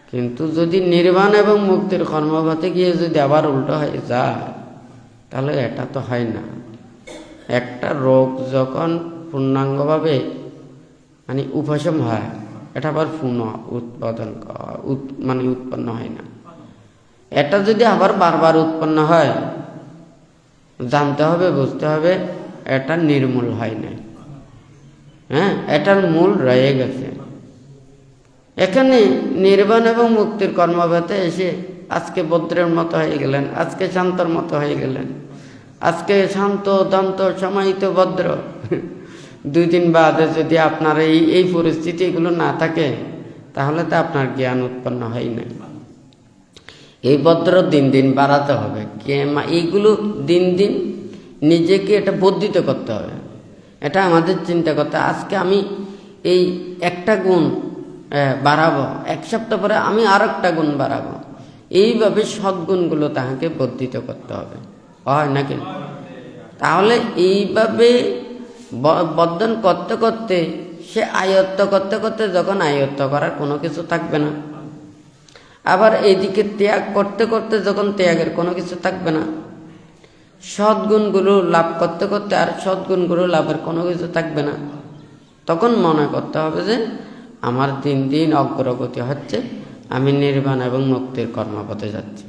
কিন্তু যদি নির্বাণ এবং মুক্তির কর্মপথে গিয়ে যদি আবার উল্টো হয়ে যায়, তাহলে এটা তো হয় না। একটা রোগ যখন পূর্ণাঙ্গভাবে মানে উপশম হয়, এটা আবার পুনঃ উৎপন্ন হয় না। এটা যদি আবার বারবার উৎপন্ন হয়, জানতে হবে, বুঝতে হবে এটা নির্মূল হয় নাই। হ্যাঁ, এটার মূল রয়ে গেছে। এখানে নির্বাণ এবং মুক্তির কর্মপথে এসে আজকে বদ্রের মতো হয়ে গেলেন, আজকে শান্তর মতো হয়ে গেলেন, আজকে শান্ত দান্ত সমাহিত ভদ্র। 2 দিন বাদে যদি আপনার এই পরিস্থিতিগুলো না থাকে, তাহলে তো আপনার জ্ঞান উৎপন্ন হয় না। এই ভদ্র দিন দিন বাড়াতে হবে। এইগুলো দিন দিন নিজেকে এটা বর্ধিত করতে হবে। এটা আমাদের চিন্তা করতে, আজকে আমি এই একটা গুণ বাড়াবো, 1 সপ্তাহ পরে আমি আর একটা গুণ বাড়াবো। এইভাবে সদ্গুণগুলো তাহাকে বর্ধিত করতে হবে, হয় নাকি? তাহলে এইভাবে বর্ধন করতে করতে সে আয়ত্ত করতে করতে যখন আয়ত্ত করার কোনো কিছু থাকবে না, আবার এইদিকে ত্যাগ করতে করতে যখন ত্যাগের কোনো কিছু থাকবে না, সদ্গুণগুলো লাভ করতে করতে আর সদ্গুণগুলো লাভের কোনো কিছু থাকবে না, তখন মনে করতে হবে যে আমার দিন দিন অগ্রগতি হচ্ছে, আমি নির্বাণ এবং মুক্তির কর্মপথে যাচ্ছি।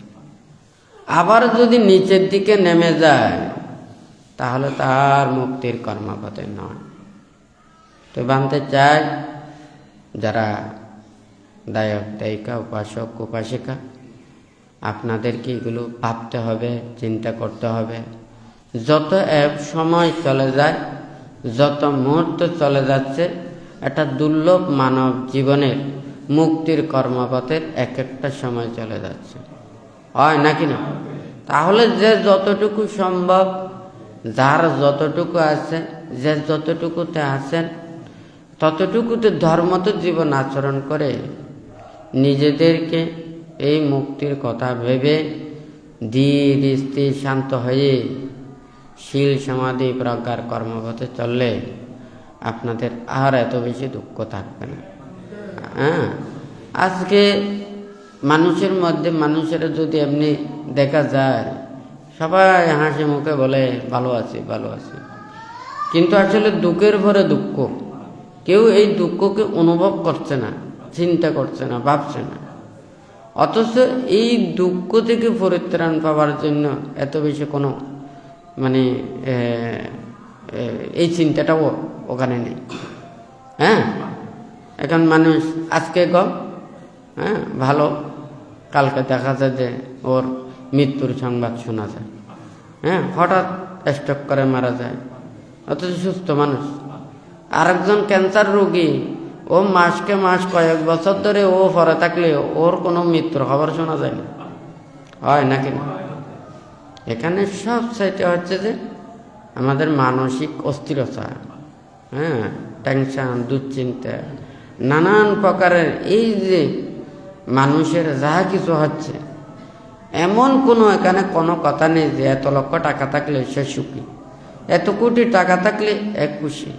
আবার যদি নিচের দিকে নেমে যায়, তাহলে তার মুক্তির কর্মপথে নয়। তো বানতে চাই যারা দায়ক দায়িকা, উপাসক উপাসিকা, আপনাদেরকে এগুলো ভাবতে হবে, চিন্তা করতে হবে। যত সময় চলে যায়, যত মুহূর্ত চলে যাচ্ছে, একটা দুর্লভ মানব জীবনের মুক্তির কর্মপথের এক একটা সময় চলে যাচ্ছে, হয় নাকি না? তাহলে যে যতটুকু সম্ভব, যার যতটুকু আছে, যে যতটুকুতে আছেন, ততটুকুতে ধর্মত জীবন আচরণ করে নিজেদেরকে এই মুক্তির কথা ভেবে ধীর স্থির শান্ত হয়ে শীল সমাধি প্রজ্ঞার কর্মপথে চললে আপনাদের আর এত বেশি দুঃখ থাকবে না। আজকে মানুষের মধ্যে মানুষের যদি এমনি দেখা যায়, সবাই হাসি মুখে বলে ভালো আছি ভালো আছি, কিন্তু আসলে দুঃখের ভরে দুঃখ। কেউ এই দুঃখকে অনুভব করছে না, চিন্তা করছে না, ভাবছে না। অথচ এই দুঃখ থেকে পরিত্রাণ পাওয়ার জন্য এত বেশি কোনো এই চিন্তাটাও ওখানে নেই। এখন মানুষ আজকে ভালো, কালকে দেখা যায় যে ওর মৃত্যুর সংবাদ শোনা যায়, হঠাৎ স্ট্রোক করে মারা যায়, অথচ সুস্থ মানুষ। আরেকজন ক্যান্সার রোগী, ও মাসকে মাস কয়েক বছর ধরে ও পরে থাকলে ওর কোনো মৃত্যুর খবর শোনা যায় না, হয় নাকি না? এখানে সব চাইতে হচ্ছে যে আমাদের মানসিক অস্থিরতা, টেনশন, দুশ্চিন্তা, নানান প্রকারের এই যে মানুষের যা কিছু হচ্ছে, এমন এখানে কোনো কথা নেই যে এত লক্ষ টাকা থাকলে সে সুখী, এত কোটি টাকা থাকলে এক খুশি।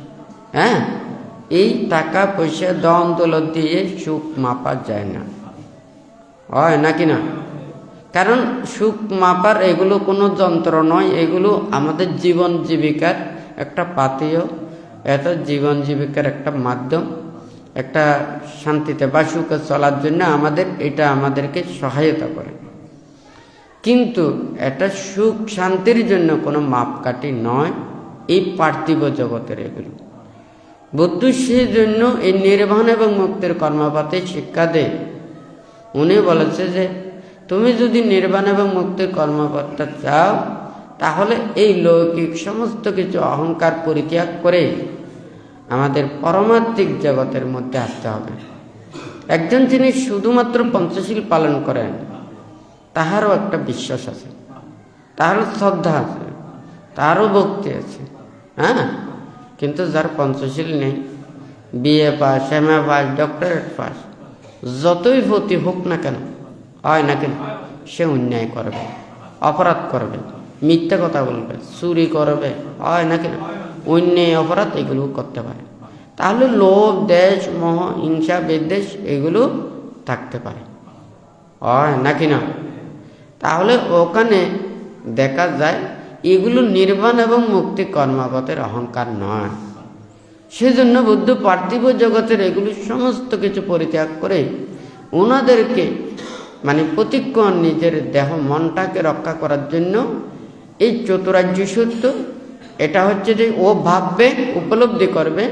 এই টাকা পয়সা দন দৌলত দিয়ে সুখ মাপা যায় না, হয় নাকি না? কারণ সুখ মাপার এগুলো কোনো যন্ত্র নয়, এগুলো আমাদের জীবন জীবিকার একটা পাথেয়, এটা জীবন জীবিকার একটা মাধ্যম, একটা শান্তিতে বা সুখে চলার জন্য এটা আমাদেরকে সহায়তা করে। কিন্তু এটা সুখ শান্তির জন্য কোনো মাপকাঠি নয় এই পার্থিব জগতের এগুলো। বুদ্ধ সেই জন্য এই নির্বাণ এবং মুক্তির কর্মপথে শিক্ষা দেয়। উনি বলেছে যে তুমি যদি নির্বাণ এবং মুক্তির কর্মপথটা চাও, তাহলে এই লৌকিক সমস্ত কিছু অহংকার পরিত্যাগ করে আমাদের পরমাত্মিক জগতের মধ্যে আসতে হবে। একজন যিনি শুধুমাত্র পঞ্চশীল পালন করেন, তাহারও একটা বিশ্বাস আছে, তাহারও শ্রদ্ধা আছে, তারও ভক্তি আছে, কিন্তু যার পঞ্চশীল নেই, BA pass, MA pass, doctorate pass, যতই ভর্তি হোক না কেন, হয় না কেন, সে অন্যায় করবে, অপরাধ করবে, মিথ্যা কথা বলবে, চুরি করবে, হয় না কেন, অন্যায় অপরাধ এগুলো করতে পারে। তাহলে লোভ, দেশ, মোহ, হিংসা, বিদ্বেষ এগুলো থাকতে পারে, হয় নাকি না? তাহলে ওখানে দেখা যায় এগুলো নির্বাণ এবং মুক্তি কর্মপথের অহংকার নয়। সেজন্য বুদ্ধ পার্থিব জগতের এগুলো সমস্ত কিছু পরিত্যাগ করে ওনাদেরকে প্রতিক্ষণ নিজের দেহ মনটাকে রক্ষা করার জন্য এই চতুরার্য সত্য, এটা হচ্ছে যে ও ভাববে, উপলব্ধি করবে,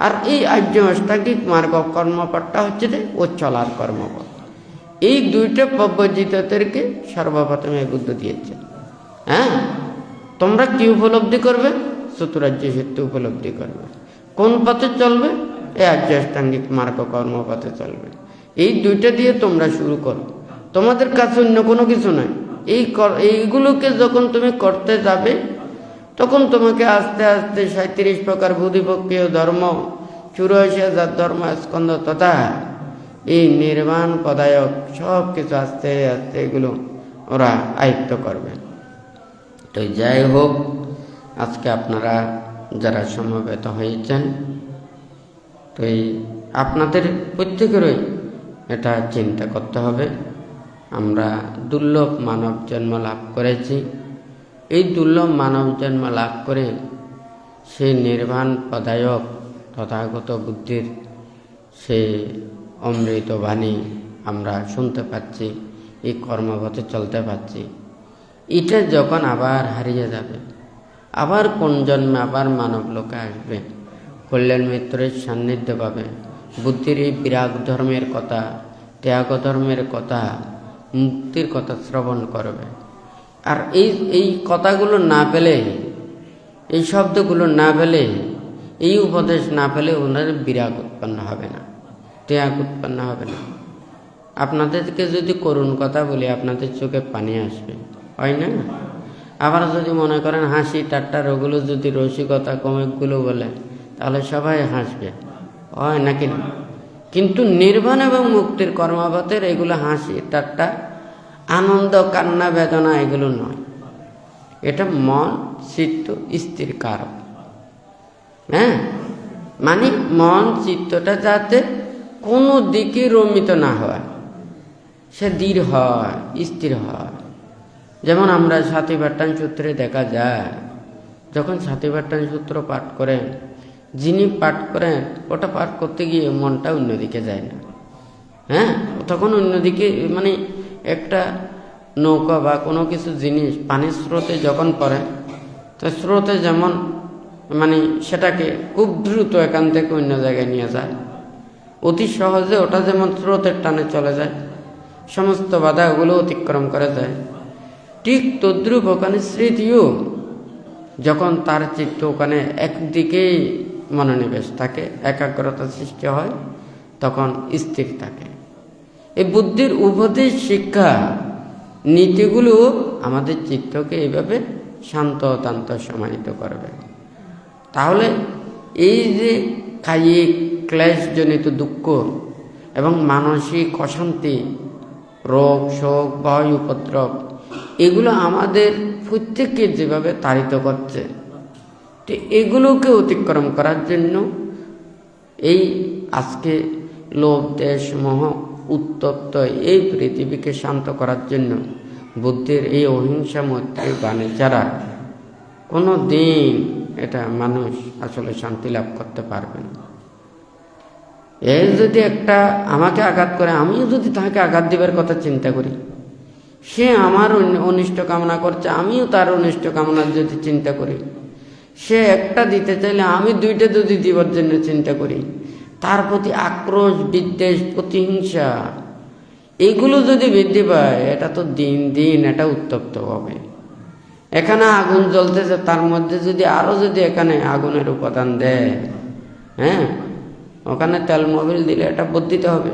আর এই আর্য অষ্টাঙ্গিক মার্গ কর্মপথটা হচ্ছে যে ও চলার কর্মপথ। এই দুইটা প্রব্রজিতদেরকে সর্বপ্রথমে বুদ্ধ দিয়েছে। তোমরা কি উপলব্ধি করবে? চতুরার্য সত্য উপলব্ধি করবে। কোন পথে চলবে? এই আর্য অষ্টাঙ্গিক মার্গ কর্মপথে চলবে। এই দুইটা দিয়ে তোমরা শুরু করো, তোমাদের কাছে অন্য কোনো কিছু নয়। এইগুলোকে যখন তুমি করতে যাবে, তখন তোমাকে আস্তে আস্তে 37 প্রকার বুদ্ধিপক্ষীয় ধর্ম, 84,000 ধর্ম স্কন্ধ তথা এই নির্বাণ পদায়ক সব কিছু আস্তে আস্তে এগুলো ওরা আয়ত্ত করবে। তো যাই হোক, আজকে আপনারা যারা সমবেত হয়েছেন, তো আপনাদের প্রত্যেকেরই এটা চিন্তা করতে হবে। আমরা দুর্লভ মানব জন্ম লাভ করেছি, এই দুর্লভ মানব জন্ম লাভ করে সেই নির্বাণ পদায়ক তথাগত বুদ্ধির সে অমৃত বাণী আমরা শুনতে পাচ্ছি, এই কর্মপথে চলতে পাচ্ছি। এটা যখন আবার হারিয়ে যাবে, আবার কোন জন্মে আবার মানব লোকে আসবে, কল্যাণ মিত্রের সান্নিধ্য পাবে, বুদ্ধির এই বিরাগ ধর্মের কথা, ত্যাগ ধর্মের কথা, মুক্তির কথা শ্রবণ করবে। আর এই কথাগুলো না পেলে, এই শব্দগুলো না পেলে, এই উপদেশ না পেলে ওনার বিরাগ উৎপন্ন হবে না, ত্যাগ উৎপন্ন হবে না। আপনাদেরকে যদি করুণ কথা বলি আপনাদের চোখে পানি আসবে, হয় না? আবার যদি মনে করেন হাসি ঠাট্টার ওগুলো যদি রসিকতা কমেকগুলো বলে তাহলে সবাই হাসবে, হয় নাকি না? কিন্তু নির্বাণ এবং মুক্তির কর্মপথের এগুলো হাসি ঠাট্টা, আনন্দ, কান্না, বেদনা এগুলো নয়। এটা মন চিত্ত স্থির কারক। হ্যাঁ, মানে মন চিত্তটা যাতে কোনো দিকে রমিত না হয়, সে দৃঢ় হয়, স্থির হয়। যেমন আমরা সাতিবাট্টান সূত্রে দেখা যায়, যখন সাতিবাট্টান সূত্র পাঠ করেন, যিনি পাঠ করেন ওটা পাঠ করতে গিয়ে মনটা অন্যদিকে যায় না। হ্যাঁ, তখন অন্যদিকে মানে একটা নৌকা বা কোনো কিছু জিনিস পানির স্রোতে যখন পড়ে, তো স্রোতে যেমন মানে সেটাকে খুব দ্রুত এখান থেকে অন্য জায়গায় নিয়ে যায়, অতি সহজে ওটা যেমন স্রোতের টানে চলে যায়, সমস্ত বাধা ওগুলো অতিক্রম করে যায়, ঠিক তদ্রূপ ওখানে স্মৃতিও যখন তার চিত্ত ওখানে একদিকেই মনোনিবেশ থাকে, একাগ্রতা সৃষ্টি হয়, তখন স্থির থাকে। এই বুদ্ধির উপদেশ শিক্ষা নীতিগুলো আমাদের চিত্তকে এইভাবে শান্ত শান্ত সমাহিত করবে। তাহলে এই যে কায়িক ক্লেশজনিত দুঃখ এবং মানসিক অশান্তি, রোগ শোক ভয় উপদ্রব, এগুলো আমাদের প্রত্যেককে যেভাবে তাড়িত করছে, তো এগুলোকে অতিক্রম করার জন্য এই আজকে লোভ দেশ মোহ উত্তপ্ত এই পৃথিবীকে শান্ত করার জন্য বুদ্ধির এই অহিংসা মৈত্রী বাণী ছাড়া কোনো দিন এটা মানুষ আসলে শান্তি লাভ করতে পারবে না। এই যদি একটা আমাকে আঘাত করে, আমিও যদি তাকে আঘাত দিবার কথা চিন্তা করি, সে আমার অনিষ্ট কামনা করছে, আমিও তার অনিষ্ট কামনার যদি চিন্তা করি, সে একটা দিতে চাইলে আমি দুইটা যদি দিবার জন্য চিন্তা করি, তার প্রতি আক্রোশ বিদ্বেষ প্রতিহিংসা এগুলো যদি বৃদ্ধি পায়, এটা তো দিন দিন এটা উত্তপ্ত হবে। এখানে আগুন জ্বলতেছে, তার মধ্যে যদি আরো যদি এখানে আগুনের উপাদান দেয়, হ্যাঁ, ওখানে তেল মোবিল দিলে এটা বর্ধিত হবে,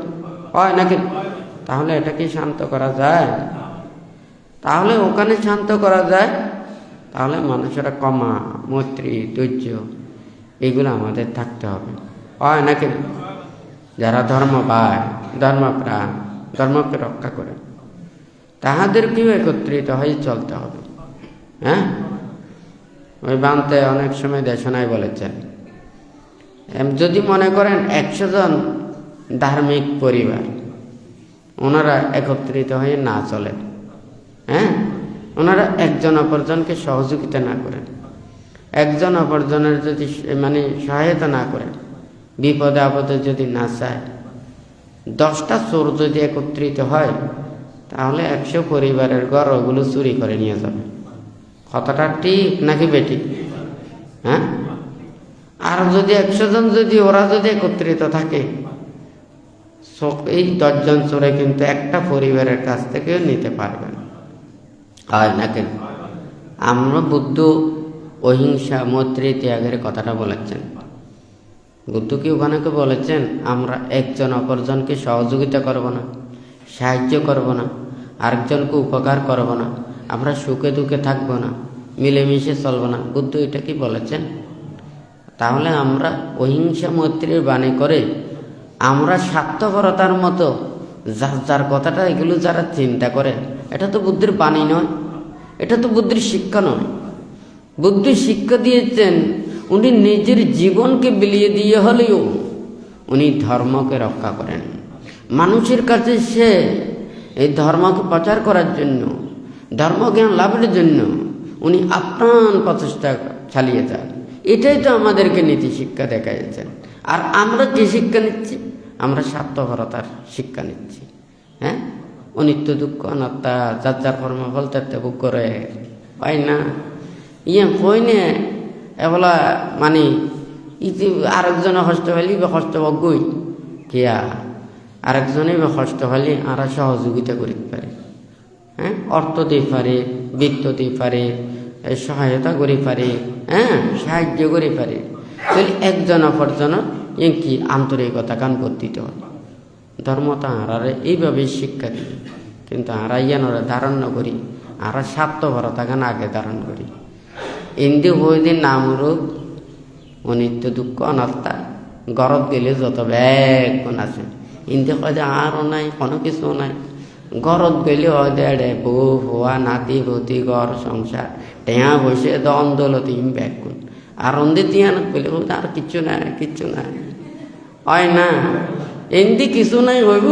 হয় নাকি? তাহলে এটা কি শান্ত করা যায়? তাহলে ওখানে শান্ত করা যায়, তাহলে মানুষেরা ক্ষমা মৈত্রী ধৈর্য এগুলো আমাদের থাকতে হবে, হয় নাকি? যারা ধর্ম পায়, ধর্মপ্রাণ, ধর্মকে রক্ষা করে, তাহাদেরকেও একত্রিত হয়ে চলতে হবে। হ্যাঁ, ওই বান্তে অনেক সময় দেশনায় বলেছেন, যদি মনে করেন 100 জন ধার্মিক পরিবার ওনারা একত্রিত হয়ে না চলে, হ্যাঁ, ওনারা একজন অপরজনকে সহযোগিতা না করেন, একজন অপরজনের যদি মানে সহায়তা না করেন, বিপদে আপদে যদি না চায়, 10টা চোর যদি একত্রিত হয় তাহলে 100 পরিবারের ঘর ওগুলো চুরি করে নিয়ে যাবে। কথাটা ঠিক নাকি বেঠিক? হ্যাঁ, আর যদি 100 জন যদি ওরা যদি একত্রিত থাকে, এই 10 জন চোরে কিন্তু একটা পরিবারের কাছ থেকেও নিতে পারবে না, হয় নাকি? আমরা বুদ্ধ অহিংসা মৈত্রী ত্যাগের কথাটা বলেছেন। বুদ্ধ কি ওখানে বলেছেন আমরা একজন অপরজনকে সহযোগিতা করব না, সাহায্য করব না, আরেকজনকে উপকার করব না, আমরা সুখে দুঃখে থাকবো না, মিলেমিশে চলবো না? বুদ্ধ এটা কি বলেছেন? তাহলে আমরা অহিংসা মৈত্রীর বাণী করে আমরা স্বার্থপরতার মতো যার যার কথাটা এগুলো যারা চিন্তা করে, এটা তো বুদ্ধির বাণী নয়, এটা তো বুদ্ধির শিক্ষা নয়। বুদ্ধি শিক্ষা দিয়েছেন, উনি নিজের জীবনকে বিলিয়ে দিয়ে হলেও উনি ধর্মকে রক্ষা করেন। মানুষের কাছে সে এই ধর্মকে প্রচার করার জন্য, ধর্মজ্ঞান লাভের জন্য উনি আপ্রাণ প্রচেষ্টা চালিয়ে যান। এটাই তো আমাদেরকে নীতি শিক্ষা দেখাইছেন। আর আমরা কি শিক্ষা নিচ্ছি? আমরা স্বার্থপরতার শিক্ষা নিচ্ছি। হ্যাঁ, অনিত্য দুঃখ অনাত্মা, যার যার কর্মফল তাতে ভোগ করে, হয় না? কই নে এবেলা মানে ইতি আরেকজনে কষ্ট হলে বা কষ্ট গই কিয়া আরেকজনে বা কষ্ট হলে আরা সহযোগিতা করিতে পারে, হ্যাঁ, অর্থ দিয়ে পারে, বৃত্ত দিয়ে পারে, সহায়তা করে পারে, হ্যাঁ, সাহায্য করে পারে। তাহলে একজন অপরজনের কি আন্তরিকতা কান করতে হয়। ধর্ম তো আরারে এইভাবে শিক্ষা দিই, কিন্তু আরা ইয়ানরা ধারণ না করি, আরা স্বার্থপরতা গান আগে ধারণ করি। ইন্দি হয়ে দিন নামরূপ অনিত্য দুঃখ অনাত্মা গরত গেলে যত ব্যাগ কোন আছে ইন্দি কয় যে আরও নাই, কোনো কিছু নাই। গরত গেলে হয় দেড়ে বউ হওয়া নাতি ভতি ঘর সংসার টেয়া বসে দ্বন্দ্বলতি ব্যাগ কোন আর অন্দি তিয়ানত পেলে আর কিচ্ছু নাই, কিচ্ছু নাই, হয় না। এমনি কিছু নাই হইব,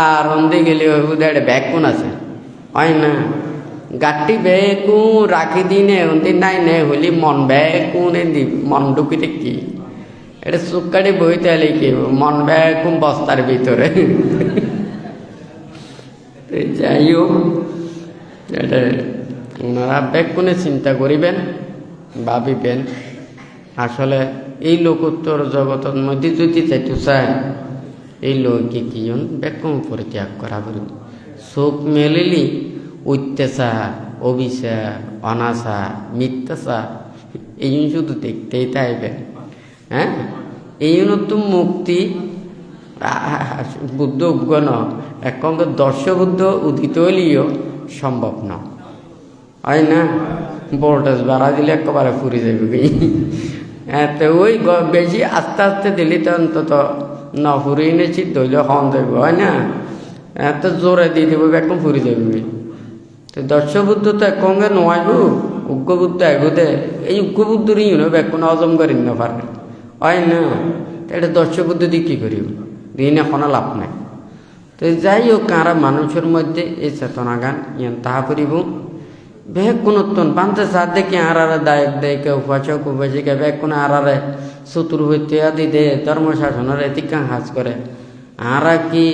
আর অন্দি গেলে হইব দেড়ে ব্যাগ কোন আছে, হয় না। গাঠি বেকু রাখি দিনে অন্তি নাই নে হলি মন বেকু এদি মন ঢুকিতে কি এটা চুক্কাটি বইতে হলে কি মন বেকু বস্তার ভিতরে। যাই হোক, এটা ওনারা বেকুনে চিন্তা করিবেন, ভাবিবেন আসলে এই লোকোত্তর জগতের মধ্যে যদি চাইতে চায় এই লৌকিক জীবন বেকুম পরিত্যাগ করা পারিব। চোখ মেলিলি অত্যাচার, অবিচার, অনাচার, মিথ্যাচার এই শুধু দেখতেই চাইবেন, হ্যাঁ। এই তো মুক্তি বুদ্ধ উজ্ঞান একঙ্গে দর্শবুদ্ধ উদিত হইলেও সম্ভব না, হয় না। ভোল্টেজ বাড়া দিলে একেবারে ফুরি যাবে। তো ওই বেশি আস্তে আস্তে দিলে তো অন্তত ন ফুরিয়ে নিয়ে ধরলে হন যাবে, হয় না। এত জোরে দিয়ে দেবো একদম ফুরি যাবে। তো দর্শবুদ্ধ তো একঙ্গে নোয়াইব, উগ্রবুদ্ধ আইব দে এই উগ্রবুদ্ধরই কোনো হজম করি না পারবে, হয় না। এটা দর্শবুদ্ধ দিয়ে কী করিব, ঋণ এখনো লাভ নাই। তো যাই হোক, কারা মানুষের মধ্যে এই চেতনা গান ইয়ান তাহা করিব বেগ কোনতন পান্তে সাথ দেখি আরারে দায়ক দেয় কেউ উপাসক উপাসিকা বেগ কোনো আরারে শত্রু হইতে আদি দে ধর্মশাসনের এতিকা হাজ করে। আরা কি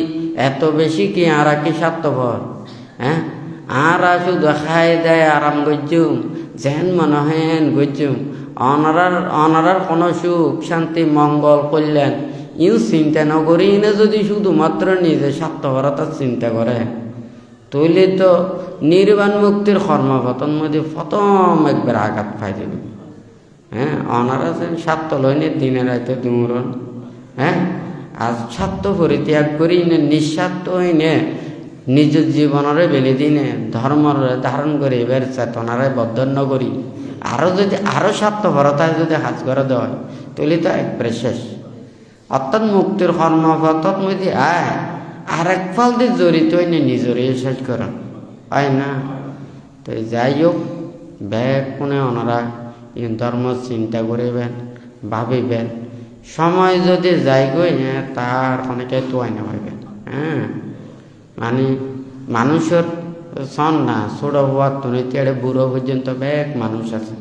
এত বেশি কি আরা কি স্বার্থপর, হ্যাঁ। আরা শুধু খাই দেয় আরাম গজ্জুম যেন মনে হেন গজ্জুম অনারার কোনো সুখ শান্তি মঙ্গল কল্যাণ ইউ চিন্তা নকরি না যদি শুধুমাত্র নিজে স্বার্থপরতার চিন্তা করে, তৈলে তো নির্বাণ মুক্তির কর্মপতন মধ্যে প্রথম একবার আঘাত পাই দেবে, হ্যাঁ। অনারা স্বার্থ লইনে দিনে রাইতে দুমরণ, হ্যাঁ। আর স্বার্থ পরিত্যাগ করি নে নিঃস্বার্থ হইনে নিজের জীবনের বেলে দিনে ধর্মর ধারণ করে এবার চেতনারে বদ্ধন্য করি আরও যদি আরও স্বার্থপরতায় যদি হাজ করে দেওয়া হয় তাহলে তো একবারে শেষ। অর্থাৎ মুক্তির কর্মপথত মধ্যে আয় আর এক ফল দিয়ে জড়িত হইনে নিজের শেষ করেন, হয় না। তো যাই হোক, ব্যাগ কোনে ওনারা ধর্ম চিন্তা করিবেন, ভাবিবেন, সময় যদি যাই গই তার অনেকে তোয়াই না ভাইবেন, হ্যাঁ। মানে মানুষের সন না ছোট হওয়ার তনিতে এড়ে বুড়ো পর্যন্ত ব্যাগ মানুষ আছে,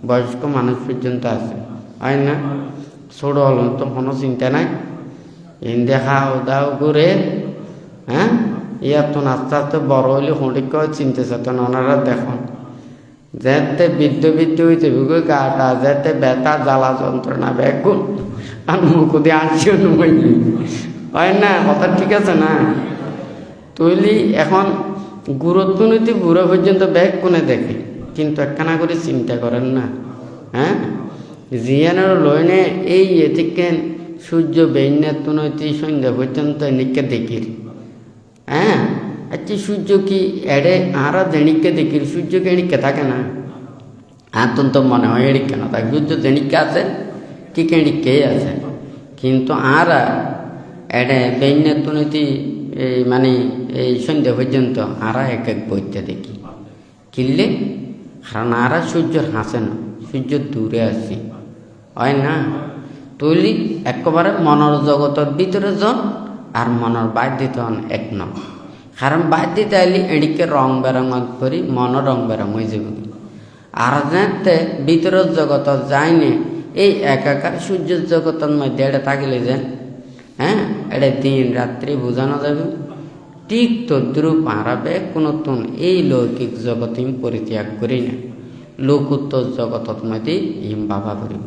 বয়স্ক মানুষ পর্যন্ত আছে, হয় না। ছোট হল তো কোনো চিন্তা নাই, ইন দেখাও দাও ঘুরে, হ্যাঁ। ইয়ার তো আস্তে আস্তে বড় হইলে হঠিক চিনতে চেতন ওনারা দেখুন যেতে বৃদ্ধ হইতে বুকে গাটা যেতে ব্যথা জ্বালা যন্ত্রণা ব্যাগুন আর মুখ দিয়ে আসছে হয় না, কথা ঠিক আছে না। তৈলি এখন গুরুত্ব নীতি বুড়ো পর্যন্ত ব্যাগ কোনে দেখে, কিন্তু একখানা করে চিন্তা করেন না, হ্যাঁ। জিয়ানের লইনে এই এতিকেন সূর্য বেইনের তুনতি সন্ধ্যা পর্যন্ত নিকে দেখির, হ্যাঁ। আচ্ছা সূর্য কি এড়ে আরা জেনিকে দেখির, সূর্যকে এড়িকে থাকে না, আতন তো মনে হয় এড়িকে না থাকে, সূর্য জেনিকে আছে কি কেড়িকেই আছে, কিন্তু আরা এড়ে বেইনের তুনতি এই মানে এই সন্ধ্যা পর্যন্ত আরা এক এক বইতে দেখি কিনলে, কারণ আরা সূর্যর হাসে না, সূর্য দূরে আছে, হয় না। তৈলি একেবারে মনের জগতের ভিতরে জন আর মনের বাইরে তন এক ন, কারণ বাইরে তাইলে এদিকে রং বেরঙত করি মন রং বেরঙ হয়ে যাব। আর যাতে ভিতরের জগত যায়নি এই একাকার সূর্যের জগতের মধ্যে এটা থাকিলে যেন, হ্যাঁ, এটা দিন রাত্রি বোঝানো যাবে। ঠিক তদ্রুপ আরাবে কোনো তুন এই লৌকিক জগৎ পরিত্যাগ করি না, লোকোত্তর জগতত মধ্যে ইম বাবা করিব।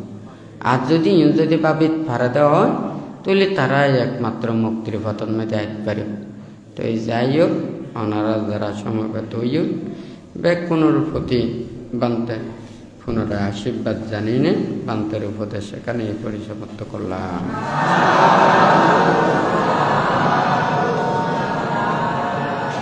আর যদি বাবিত ভাড়া দেওয়া হয় তাহলে তারাই একমাত্র মুক্তির পতন মেতে আসতে পারে। তো এই যাই হোক, ওনারা যারা সমবেত হইও কোনোর প্রতি বান্তে পুনরায় আশীর্বাদ জানিয়ে বান্তের উপদেশ এখানে পরিসমাপ্ত করলাম।